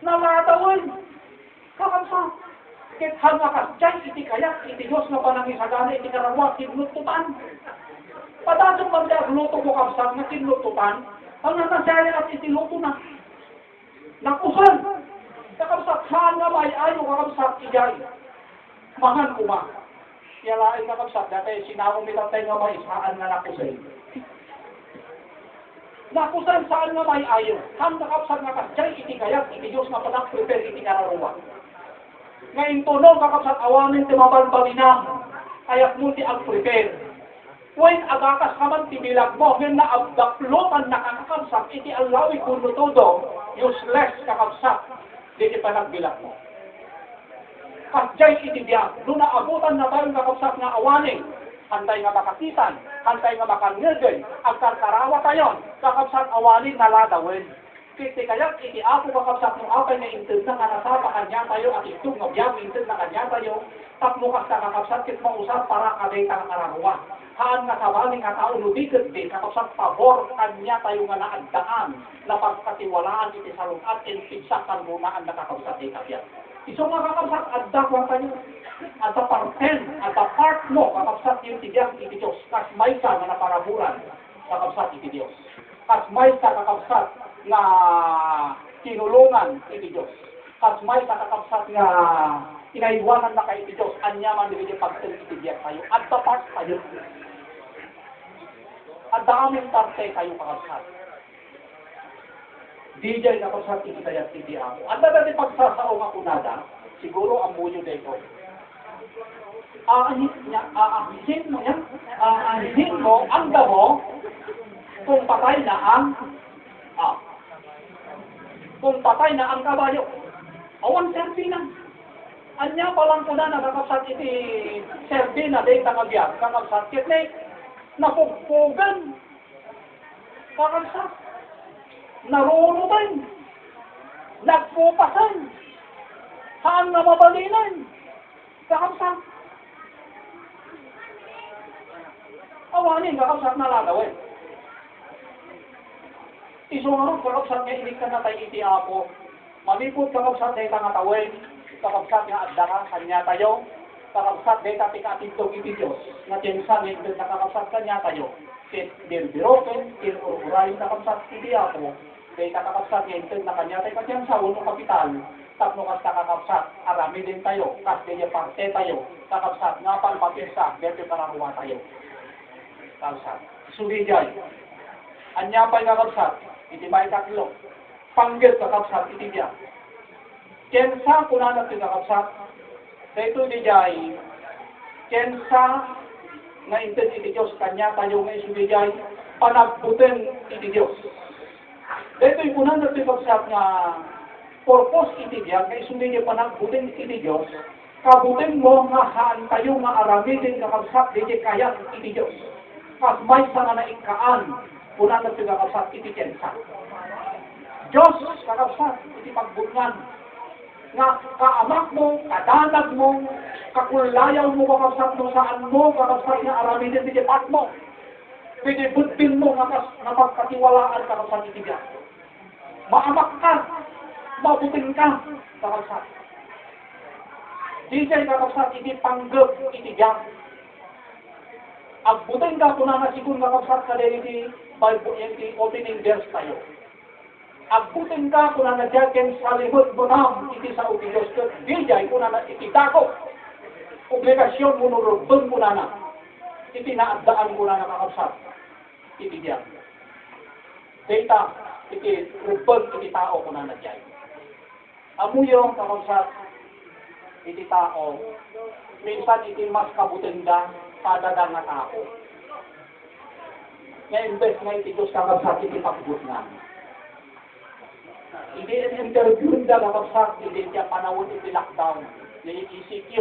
Nalatawin. Kakamsa. Kit hangakas dyan, iti kayak, iti Diyos na panangisagana, iti karawak, kinlututan. Padasong magdang luto ko kamsang na kinlututan, ang nasasaya at iti luto na. Nakusan. Kakamsak, saan nga may ayaw kakamsak ijay. Mahan kuma. Yalain kakamsak, dati sinawang nilang tayo nga may saan nga nakusan. Nakusan saan nga may ayaw. Ang nakapsat nga kasjay, iti kayak, iti Diyos nga panak prepare, iti kararuwa. Ngayon tunog kakapsat awamin ti mabalbalinam, kayak mo ti ag-prepare. When agakas kaman ti bilag mo, ngayon na abdaklotan na kakapsat, iti alawi kuno todo, useless kakapsat, iti panagbilag mo. Kasjay iti biyag, doon na abutan na tayong kakapsat nga awanin, hantay nga makakitan, hantay nga makangilgay, ang karkarawa tayo, kakapsat awanin na ladawin. Kiti kayak iti ako kakapsat ng apay na intid na nga nasapa kanya tayo at itong nga biyang intid na kanya tayo, tapno ka sa kakapsat kit mausap para kadayta ng kararuwa. Haan nga kabaling nga tao lubigat din, kakapsat pabor kanya tayo nga naagdaan, na pagkatiwalaan iti salungat, in pigsakan muna ang nakakapsat ay kapyat. Iso nga kakapsat, adda kwa tayo. At the part mo, kakapsat yung tigyang iti Diyos, kas may ka nga naparaburan, kakapsat iti Diyos. Kas may ka kakapsat nga tinulungan iti Diyos. Kas may ka kakapsat nga inaiwanan na kay iti Diyos, anyaman din iti pagtil iti tigyang kayo. At the part kayo. At the aming parte kayo kakapsat. DJ kakapsat iti kayat iti ako. At dati pagsasaong ako nada, siguro ang muyo dito. Aanhin mo, ang damo, kung patay na ang kung patay na ang kabayo. Awan serbi na. Anya palang ko na nakakasat iti serbi na day takabiyag. Kakasat kit na napugpugan. Kakasat. Narurutan. Nagpupasan. Saan na mabalinan? Kakasat. Awanin, kakasat na lalawin. Isungarot kakapsat nga inig ka na tayo iti apo. Malipot kakapsat na itang atawin. Kakapsat nga adda ka, kanya tayo. Kakapsat na itatik atintog iti Diyos. Nga tinsan nga na kakapsat kanya tayo. Tit dirbiroken, tinururay kakapsat iti apo. Kaya kakapsat nga itag na kanya tayo. Kasi ang sa unong kapital, tapno kas kakapsat, arami din tayo. Kas kaya parte tayo. Kakapsat nga palpapisa, dito kararuwa tayo. Kakapsat. Sumijay. Anya pa'y kakapsat. Iti may tatlo. Panggil kakapsat iti diya. Kensa kunanak ti kakapsat. Dito di jay. Kensa nga inted iti Diyos. Kanya tayo nga isu di jay. Panagbuten iti Diyos. Dito'y kunanak ti kakapsat nga purpose iti diya. Nga isu di jay panagbuten iti Diyos. Kabuten mo nga haan tayo nga aramidin kakapsat. Di jay kayat iti Diyos. Kas may sa nga naikaan. Kunanak ti kakapsat iti kensa. Diyos, kakapsat, iti pagbungan. Nga kaamak mo, kadanag mo, kakulayaw mo, kakapsat mo, saan mo, kakapsat nga aramidin iti pat mo. Pinibutbin mo nga napagkatiwalaan, kakapsat iti diya. Maamak ka, mabuting ka, kakapsat. Di jay kakapsat iti panggap iti diya. Agbuting ka kung na sigun kakapsat ka din iti Bible, iti opening verse tayo. Agbuting ka kung na nadyaken sa limot mo nam iti sa Diyos. Di jay kung na itidako. Obligasyon mo nurubon mo na iti naadaan mo na kakapsat. Iti diyan. Data, iti rubon iti tao kung na nadyay. Amuyo kakapsat iti tao. Minsan iti mas kabuting ka padadang na tao. Nga imbes nga iti Diyos kakapsat iti pagbutngan. Hindi in-interview na kakapsat, hindi niya panahon iti lockdown. Yung ECQ.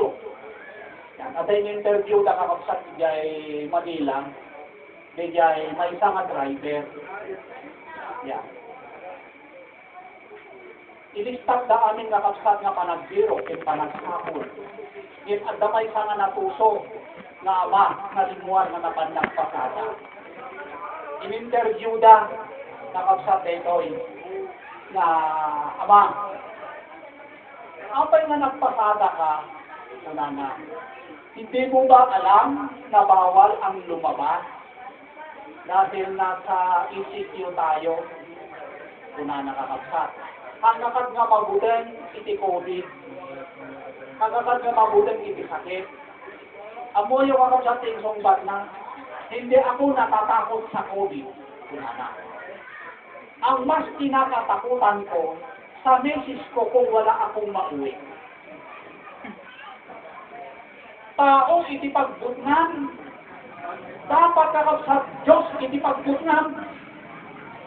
Yan, at yung interview na kakapsat iti Manila, hindi may isang driver. Yan. Ilistat na amin kakapsat nga panagbiro, yung panagsakol. Yung adamay sa nga natuso, nga ama, nga limuan nga napandak pasada. In-interview na kakapsat dito'y na ama, apay nga nagpasada ka, una na, hindi mo ba alam na bawal ang lumabas? Dahil nasa ECQ tayo, una na kakapsat. Hangakad nga mabutin iti COVID, hangakad nga mabutin iti sakit. Amo yung kakapsat yung sungbat na, hindi ako natatakot sa COVID, una na. Ang mas kinakatakutan ko, sa misis ko kung wala akong mauwi. Taong itipagbutnan, dapat kakapsat Diyos itipagbutnan.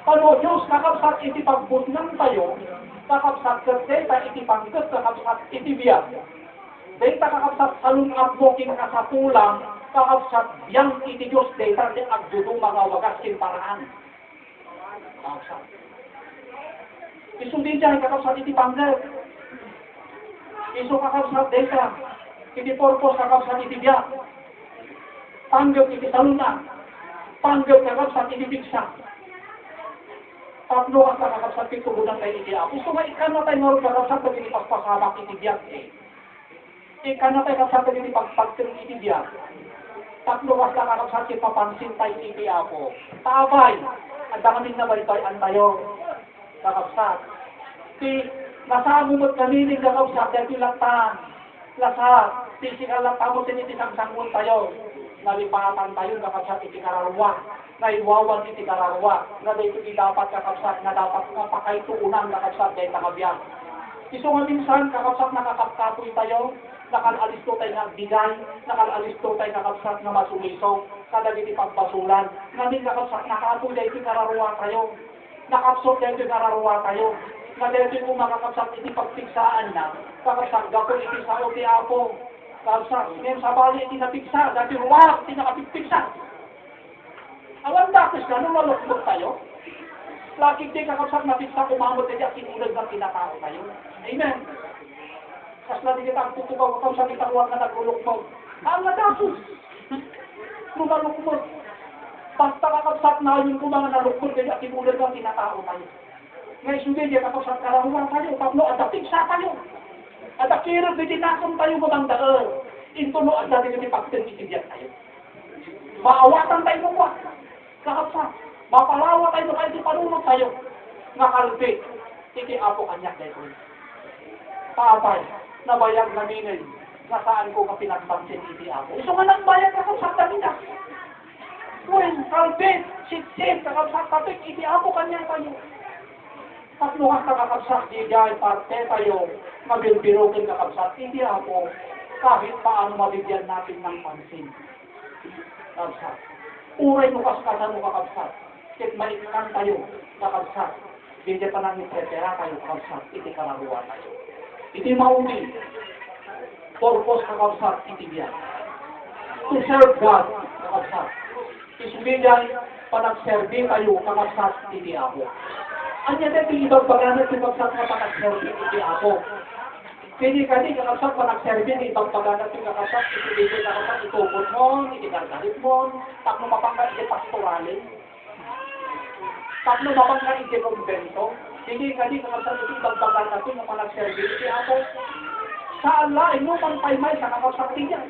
Pano Diyos kakapsat itipagbutnan tayo, kakapsat kerteta itipanggit kakapsat itibiyag. Data kakapsat salungap mo king kasapulang, kakapsat yang iti Diyos data di agdudong mga wagas kinparaan. Kakapsat. Isundin dyan, kakapsat iti panggap. Isu kakapsat data. Iti purpose kakapsat iti biyak. Panggap iti saluna. Panggap kakapsat iti bigsa. Tatlo ka kakapsat iti tubunan tayo iti ako. Gusto nga ikan na tayo nga kakapsat pag iti paspasamak iti biyak eh. Ikan na tayo kakapsat iti pagpagting iti biyak. Tatlo ka kakapsat iti papansin tayo iti ako. Tabay. Ang daming na balitoy ang tayo, kakapsat. Nasamo mo't kamiling kakapsat, dahil ilatan, lasat, physical lang tamo siniti sangsanggun tayo, nalipatan tayo, kakapsat, iti kararwa, naiwawan iti kararwa, na dito dapat kakapsat, na dapat napakaituunan kakapsat, dahil nakabiyang. Iso nga minsan, kakapsat, nakakapkapoy tayo, nakalalis to tayo ng bigay, nakalalis to tayo kakabsat na masuliso, kada iti pagpasulan, namin kakabsat nakatuloy iti kararuwa tayo, nakapsot iti kararuwa tayo, na dito kung makakabsat iti pagpigsaan na, kakabsat gato iti sao ti Apo, kakabsat, ngayon sa bali iti napigsa, dati ruwak, iti nakapigpigsa. Alam dapat na, nung malukbog tayo, lagi din kakabsat napigsa, kumamot iti at sinulad ng tinatao tayo. Amen. Kas na din kita ang tutubaw ko sa kitawag na nagulukmog. Ang nadasos! Nung nalukmog. Basta kakabsat na yung mga nalukmog, kaya tinulad ng tinatao tayo. Ngayon hindi, di kakabsat karahuan tayo. Pablo, adapig sa tayo. Adakirag, di tinakon tayo magandaan. Intuno, adapig di pagtinitibyan tayo. Maawatan tayo mo ba? Kakabsat. Mapalawa tayo kahit di panunod tayo. Nakalbi. Iti Apo kanyak tayo. Tatay, nabayag na minay, na saan ko ka pinagpansin iti Apo. Iso nga nagbayag ako sa kanina. When, kalbit, sit-sit, kakabsak kapit, iti Apo kanya tayo. Patlukas na kakabsak, di dahil parte tayo, mabilbirokin kakabsak, iti Apo, kahit paano mabigyan natin ng pansin. Kakabsak. Uray mo kaskatan mo kakabsak. Kit maikan tayo, kakabsak. Hindi pa namin prepara tayo kakabsak, iti kararuwa tayo. Iti mauni, purpose kakabsat iti biyan. To serve God, kakabsat. Isubigan, panagserbi tayo, kakabsat iti Apo. Anya dito ibang pagana kakabsat na panagserbi iti Apo. Pili ka di kakabsat panagserbi ni ibang pagana kakabsat iti dito kakabsat itubod mo, iti gargarit mo, tapno mapangka iti pastoralin, tapno mapangka iti kumbento. Hindi ka di kakabsat iti ibagbagan natin na panagserbi iti Apo. Sa Allah, inuman paymay sa kakabsat niya.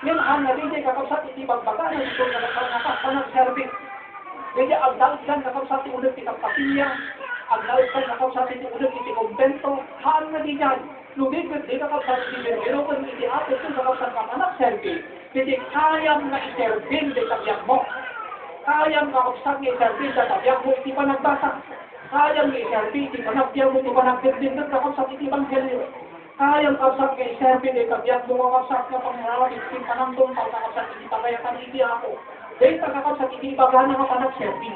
Ngayon, ang nabigay kakabsat iti ibagbagan na ito kakabsat panagserbi. Hindi, agdal yan kakabsat iti ulit iti kapatiya, agdal yan kakabsat iti ulit iti kumbento. Haan na di yan. Lumigod di kakabsat iti birbiro kung iti Apo kung kakabsat ka panagserbi. Hindi, kayang na iserbin di tabiyag mo. Kayang kakabsat na iserbin sa tabiyag mo iti panagbasa. Kayang may serbi, iti panagbiyan mo, iti panagbirdindod, kakabsat iti Evangelyo. Kayang kakabsat kay serbi, iti kabiyat mo, kakabsat na pangyarawan, iti panandong, kakabsat iti pagayatan, iti Apo. Dahil kakabsat iti ibagana nga panagserbi.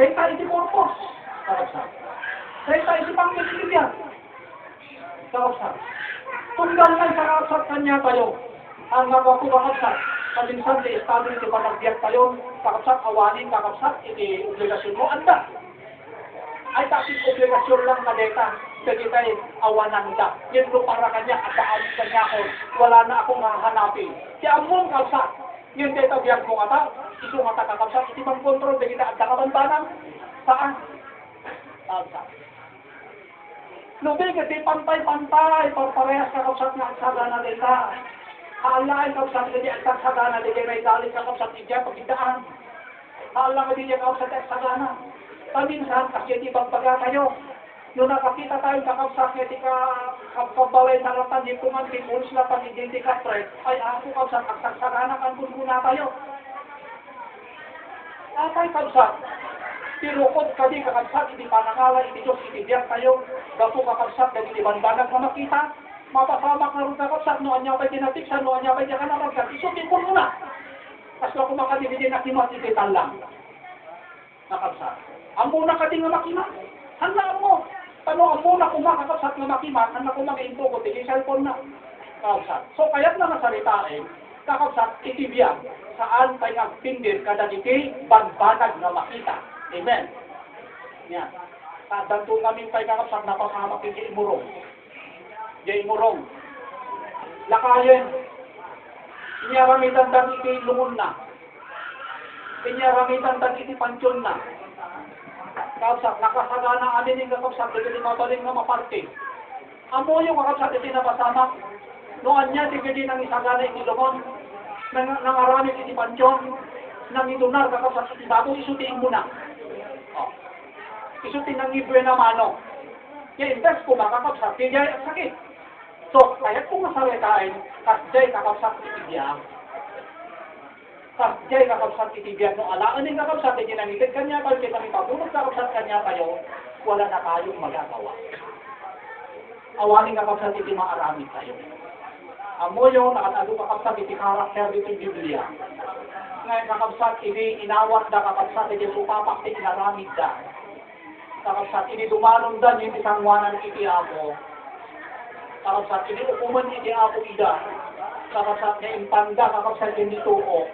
Dahil iti purpose, kakabsat. Dahil iti pangkikibyan, kakabsat. Tunggal lang sa kakabsat kanya tayo, ang nagawa ko kakabsat. Kaminsan di estado iti panagbiyak tayo, kakabsat awanin, kakabsat iti obligasyon mo, anda. Ay tapos obligasyon lang kadeta, kasi tayo awanan ka. Yan lo para kanya, at daan kanya ko, wala na akong hahanapin. Kaya among kakabsat, yun tayo biyak mo kata, iso nga kakabsat, iti bang kontrol, di kita at nakabantanan, saan? Kakabsat. Lubig, iti pantay-pantay, parehas kakabsat nga at sagana dita. Haalain kakabsat hindi ang tagsagana, di kayo may dalit kakabsat hindi pagkidaan. Haalang hindi niya kakabsat ang sagana. Paminsan, kasi di bagbaga tayo. Nung nakakita tayo kakabsat, hindi ka kabalay na latan, di kuman, di puls latan, hindi ka pre, ay ako kakabsat, ang tagsagana kan muna tayo. Atay kakabsat, tirukod ka di kakabsat, hindi panangala, hindi Diyos, hindi diyan tayo. Gapo kakabsat, hindi bandanag na makita. Mapasamak na rin kakabsat, noon niya ba'y tinatiksan, noon niya ba'y diya ka naragkat, isutin ko muna. Kasi ako makadibidi na kimat, ititan lang. Nakabsat. Ang muna ka din nga makimat. Handaan mo. Tano, ang muna kumakakabsat nga makimat, handa ko mag-iinto ko, tigil cellphone na. Kakabsat. So, kaya't na nasaritain, kakabsat, itibiyag, saan tayo nagpindir kada iti banbanag na makita. Amen. Yan. Tadanto namin tayo kakabsat, napasamak iti imurong. Jay Murong. Lakayen. Inyaramitan dan iti lungon na. Inyaramitan dan iti pansyon na. Kakabsat, nakasagana anin yung kakabsat, iti mabaling na maparte. Amo yung kakabsat iti napasamak. Noon niya, tigili nang isagana iti lungon. Nangaramit iti pansyon. Nang itunar kakabsat iti bago, isutiin mo na. Isutin ng ibre na mano. Kaya invest ko ba kakabsat, kaya sakit. So, kaya kung masalitain, kasjay kakabsat itibiyang. Kasjay kakabsat itibiyang. No, alaan din kakabsat, ginamitin kanya, pagkita kami pabulog kakabsat kanya tayo, wala na tayong magagawa. awaling kakapsat iti maaramid tayo. Amo yung nakatago kakapsat iti karakter iti Biblia. Ngayon kakapsat ini inawat da kakapsat iti supapak iti inaramid da. Kakapsat ini dumanon da yung isangwanan iti ako. Kakapsat ini ukuman iti ako ida. Kakapsat na impanda kakapsat yung dituo.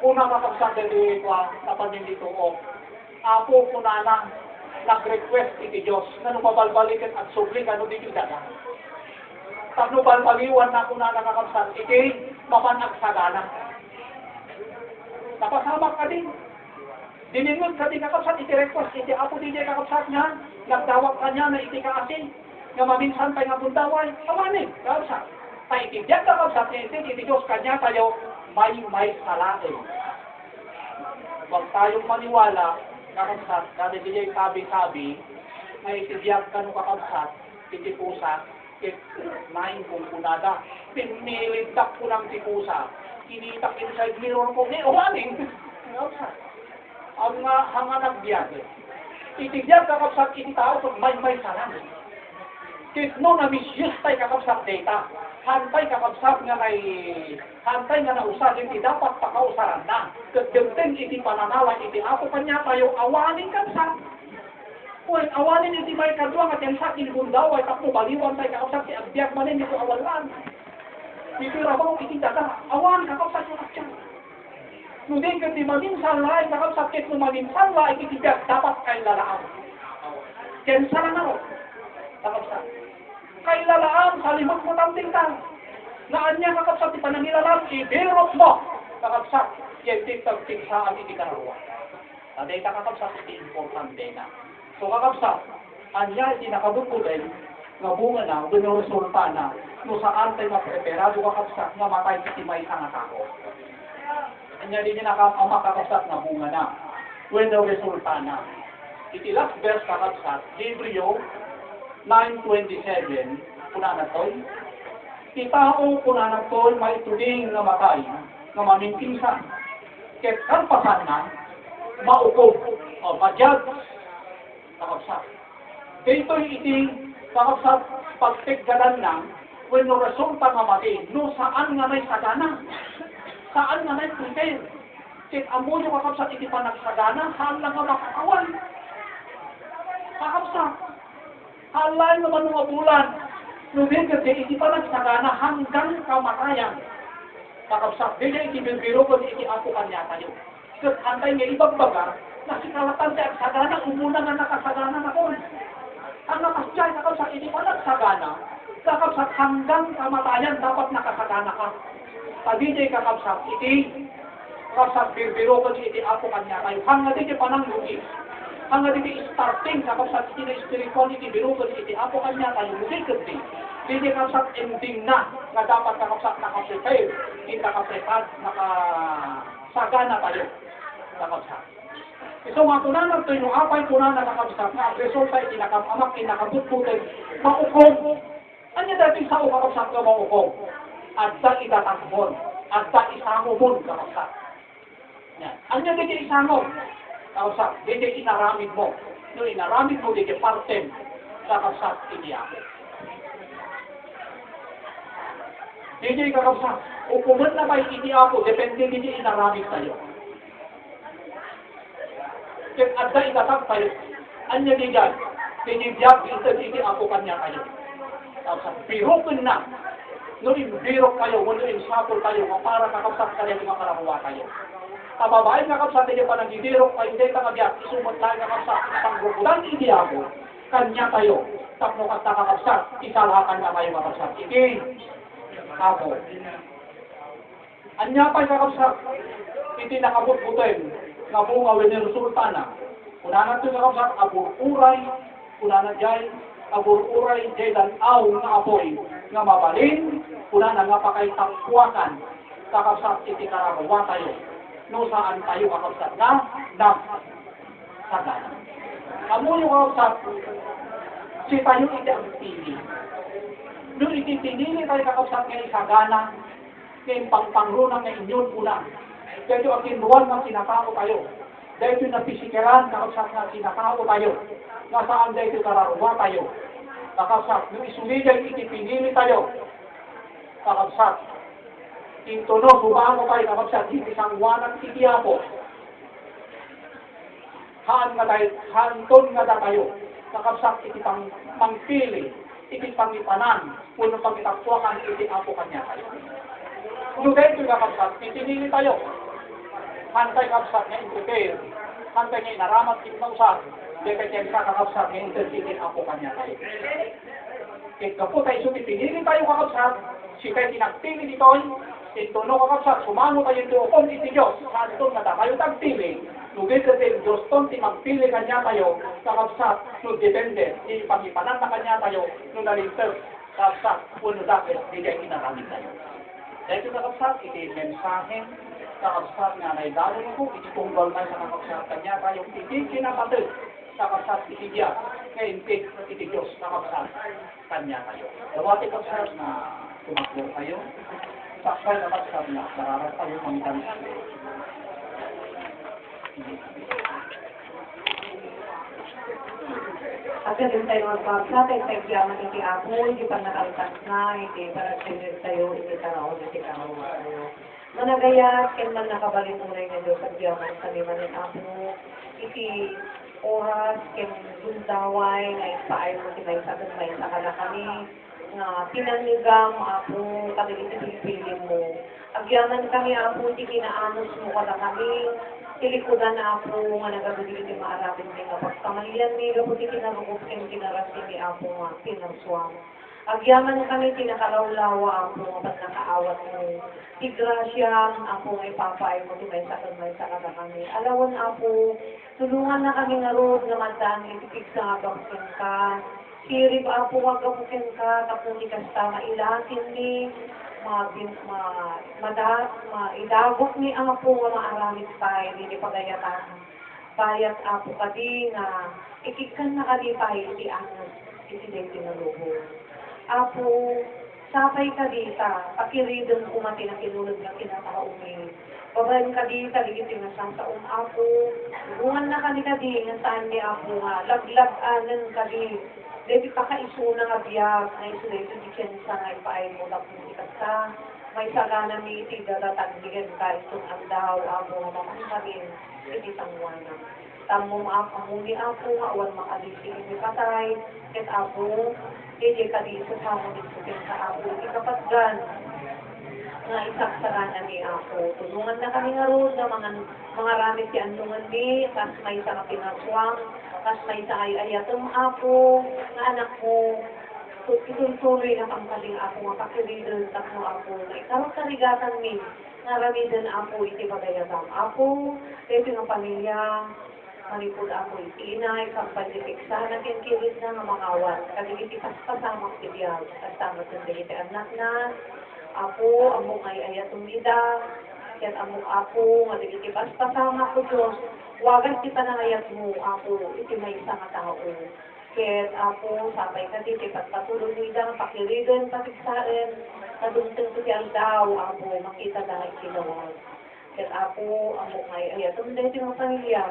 Una kakapsat iti kapag yung dituo. Apo kunana nag-request iti Diyos na numabalbalikan at subli kano di dada. Pag nubalbaliwan na kuna nakakapsat, iti mapanagsagana. Napasama ka din. Diningon ka din kakapsat, iti request, iti apo di kakapsat niya, nagdawag ka niya na iti kaasi, nga maminsan tayo nga bundaway, awanin, kakapsat. Tayo iti diyan kakapsat, iti Diyos kanya tayo, may salain. Huwag tayong maniwala, kakapsat, dahil di sabi-sabi, may itibiyag ka nung kakapsat, titipusa, nain kong punada. Pinilitak ko ng tipusa, kinitak inside mirror ko, umaning. Kakapsat, ang hanganag biyag. Itibiyag kakapsat, ititao kung may salang. Kit no na misuse tayo kakapsat data, hantay kakapsat nga hantay nga nausad, hindi dapat pakausaran na. Kadagdag iti pananawa, iti ako kanya tayo, awanin kapsat. Kung awanin iti may kadwa, at yung sa kinibundaw, ay takmo baliwan tayo kakapsat, si agbiag manin, ito awalan. Pipirabaw iti daga, awan kakapsat yung aksyan. Nudin ka di maminsan laay, kakapsat kit no maminsan laay, iti biag, dapat kayo lalaan. Kensa lang ako, kakapsat. Kay lalaan, sa limot mo tamting ka. Naan niya kakapsat, ipanangilalaan, ibirot mo. Kakapsat, yan tig-tig saan iti karawa. Taday ka kakapsat, iti importante na. So kakapsat, anya iti nakabukutin, nga bunga na, resulta na, no saan tayo mapreparado kakapsat, nga matay iti may sangatako. Anya din niya kakapsat, nga bunga na, when the resulta na. Iti last verse kakapsat, Hebreo 9:27, kuna na to'y, itao kuna na to'y may tuding na matay, na mamintingsan. Ket karpasan na, maukob, o madyag, kakapsat. Dito'y iti, kakapsat, pagtiggalan na, when no resulta nga mati, no saan nga may sagana, saan nga may prepare. Ket amo yung kakapsat, iti panagsagana, saan lang nga makakawal. Kakapsat, halay naman mga bulan, nubin kasi iti panagsagana hanggang kamatayan. Kakapsat, di niya itibibiro ko iti ako kanya tayo. Kasi antay nga ibagbaga, nasikalatan tayo sagana, umuna nga nakasagana na ko. Ang nakasjay, kakapsat, iti panagsagana, kakapsat hanggang kamatayan dapat nakasagana ka. Pag di kakapsat, iti kakapsat, bibiro ko iti ako kanya tayo. Hanggang di pananglugi. Ang hindi starting kakapsat iti na spirituality birugan iti apo kanya tayo musikot din. Hindi kakapsat ending na nga dapat kakapsat nakaprepare, hindi nakaprepare, nakasagana tayo kakapsat. So mga kunanan ito yung apay kunanan kakapsat na resulta iti nakamamak, nakabutbutin, maukom. Ano dating sa kakapsat ka maukom? Adda itatakbon, adda isangomon kakapsat. Ano dating isangom? Kakapsat, hindi inaramid mo. No, inaramid mo, hindi partem. Kakapsat, hindi ako. Hindi kakapsat. Ukuman na kayo, hindi ako. Depende hindi inaramid tayo. Kaya adda itatag tayo. Anya di dyan. Pinibiyag, hindi ako kanya kayo. Kakapsat, birokin na. No, birok kayo, wala insapol kayo, para kakapsat kayo, mga karakuha kayo. Kababae nga kapsat, hindi pa nagdidirok kayo, hindi ka kabiyak, isumot tayo nga kapsat, panggugulan, hindi ako, kanya tayo, tapno ka kakapsat, isalakan na kayo nga kapsat, hindi, ako. Anya pa kakapsat, hindi nakabut-butin, nga bunga, resulta na, kuna na ito kakapsat, abur-uray, kuna na dyan, abur-uray, dyan dan-aw nga apoy, nga mabalin, kuna na nga pakaitakwakan, kakapsat, iti karabawa tayo, no saan tayo kakapsat na sagana. Amo yung kakapsat, si tayo iti ang pili. No iti pinili tayo kakapsat ngayon sagana, ngayon pangpangrunang ngayon yun una. Dahil yung akinuan ng sinakao tayo. Dahil yung napisikeran kakapsat na sinakao tayo. Nasaan dahil yung kararuwa tayo. kakabsat, yung isuligay, itipinili tayo, kakabsat, intono, bumano tayo, kakabsat, itisangwanan, itiyapo, hanton nga tayo, kakabsat, itipang pangpili, itipangipanan, puno pangitapwakan, itiapo kanya tayo. Lugar ito kakabsat, itinili tayo, hantay kakabsat nga prepare, hantay nga inaramat, itinausan, depende sa kakabsat nga intercity ako kanya tayo. Ikaw tayo pinili tayo kakabsat, si tayo tinagpili dito, ito no kakabsat, sumano tayo ito, kung iti Diyos, hantong na tayo tagpili, lugar ito Diyos, kung timagpili kanya tayo, kakabsat, no depende, ipangipanan na kanya tayo, no nalinter, kakabsat, puno dahil, hindi ay inaramit tayo. Dahil ito kakabsat, iti mensahe, kakabsat nga na idalo ko, iti tunggal na sa kakabsat kanya tayo, iti kinapatid, kakabsat iti Diyos, ngayon iti Diyos, kakabsat kanya tayo. Dawati kakabsat na tumakbo kayo, saksay kakabsat na nararat tayo mangitan. At din tayo magbabsa, tayo pagyaman iti ako, hindi pa nakaltas na, hindi para sinir tayo, hindi taraw, hindi taraw tayo. Managayat, ken man nakabalik mo rin nga Diyos, pagyaman sa liman ng ako, iti oras, ken gundaway, nga ispaay mo tinay sa gumay sa kami, nga pinanigam ako, kapilipilin mo. Agyaman kami ako, iti kinaanos mo kada kami, tilikudan na ako nga nagagawin ni maarapin ni nga pagkamalian ni gabuti kinarukop ken kinarasin ni ako nga pinarsuam. Agyaman kami tinakalawlawa ako nga ba't nakaawat mo. Ti grasya ako nga ipapaay mo tumay sa kada kami. Alawon ako, tulungan na kami nga rood nga mandaan itipig sa agapukin ka. Sirip ako agapukin ka, tapos di kasta mailatin ni idagok ni ang apo nga maaramit tayo, hindi pagayatan. Bayat apo kadi nga, ikikan na kadi tayo, iti anos, iti denti na lubo. Apo, sapay kadita, pakiridon kumati na kinulog na kinataumi. Babayan kadita, ligiti na sa apo. Bungan na kadi nga saan ni apo nga, laglag-anan kadi. Dito pakaisuna nga biyag, na isulito di siyensa nga ipaay mo tapos ikasta. May sagana ni iti dadatagdigan ka itong andaw, abo nga mamangkarin, iti tangwanan. Tamong amuni apo nga, awan makalisi iti patay, ket apo, iti kadisa sa mo nisukin sa apo, iti kapatgan, nga isaksaranan ni apo. Tulungan na kami nga roon na mga ramit si andungan ni, kas may isa ka pinaswang, kas may isa ay ayatong apo, nga anak mo, ituloy na pangkaling ako nga pakiridon takmo ako na ikarot karigatan min nga ramidan ako iti pagayatam ako ito nga pamilya malipod ako iti inay kampalipiksa na kinkilit na nga makawat kasi iti pasamak ti biyag kasama sa iti anak na ako among ay ayatong nida yan among ako nga iti pasamak ko Diyos wagas ti panangayat mo ako iti may isa nga tao. Ket ako, sabay ka dito, pagpatuloy mo idang pakiridon, pakigsaan, nadungtong sosyal daw, ako, makita dahil kinawag. Ket ako, amo ngay, ayatong dito ng pamilya,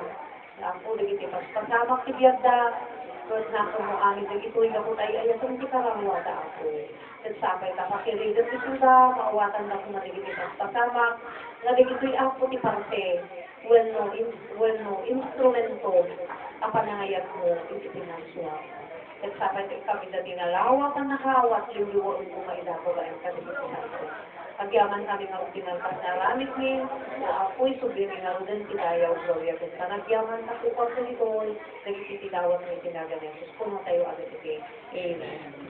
ako, dito, pasamak tibiyag da, ket na ako mo amin, dito, ako tayo, ayatong di karamwa da ako. Ket sabay ka, pakiridon dito da, maawatan na ako na dito, pasamak, na dito ako ti parte, bueno, instrumento, ang panangayat mo, iti pinasya. At sabay kami na dinalawa ka nakawat, liwliwaon ko maidako ba ang kalimutan ko. Pagyaman kami nga pinalpas na ramit ni, na ako'y subiri nga rodan tinayaw, gloria ko. Panagyaman na kupag sa ito, nagititinawat mo itinagan ng Diyos. Kung tayo agad iti. Amen.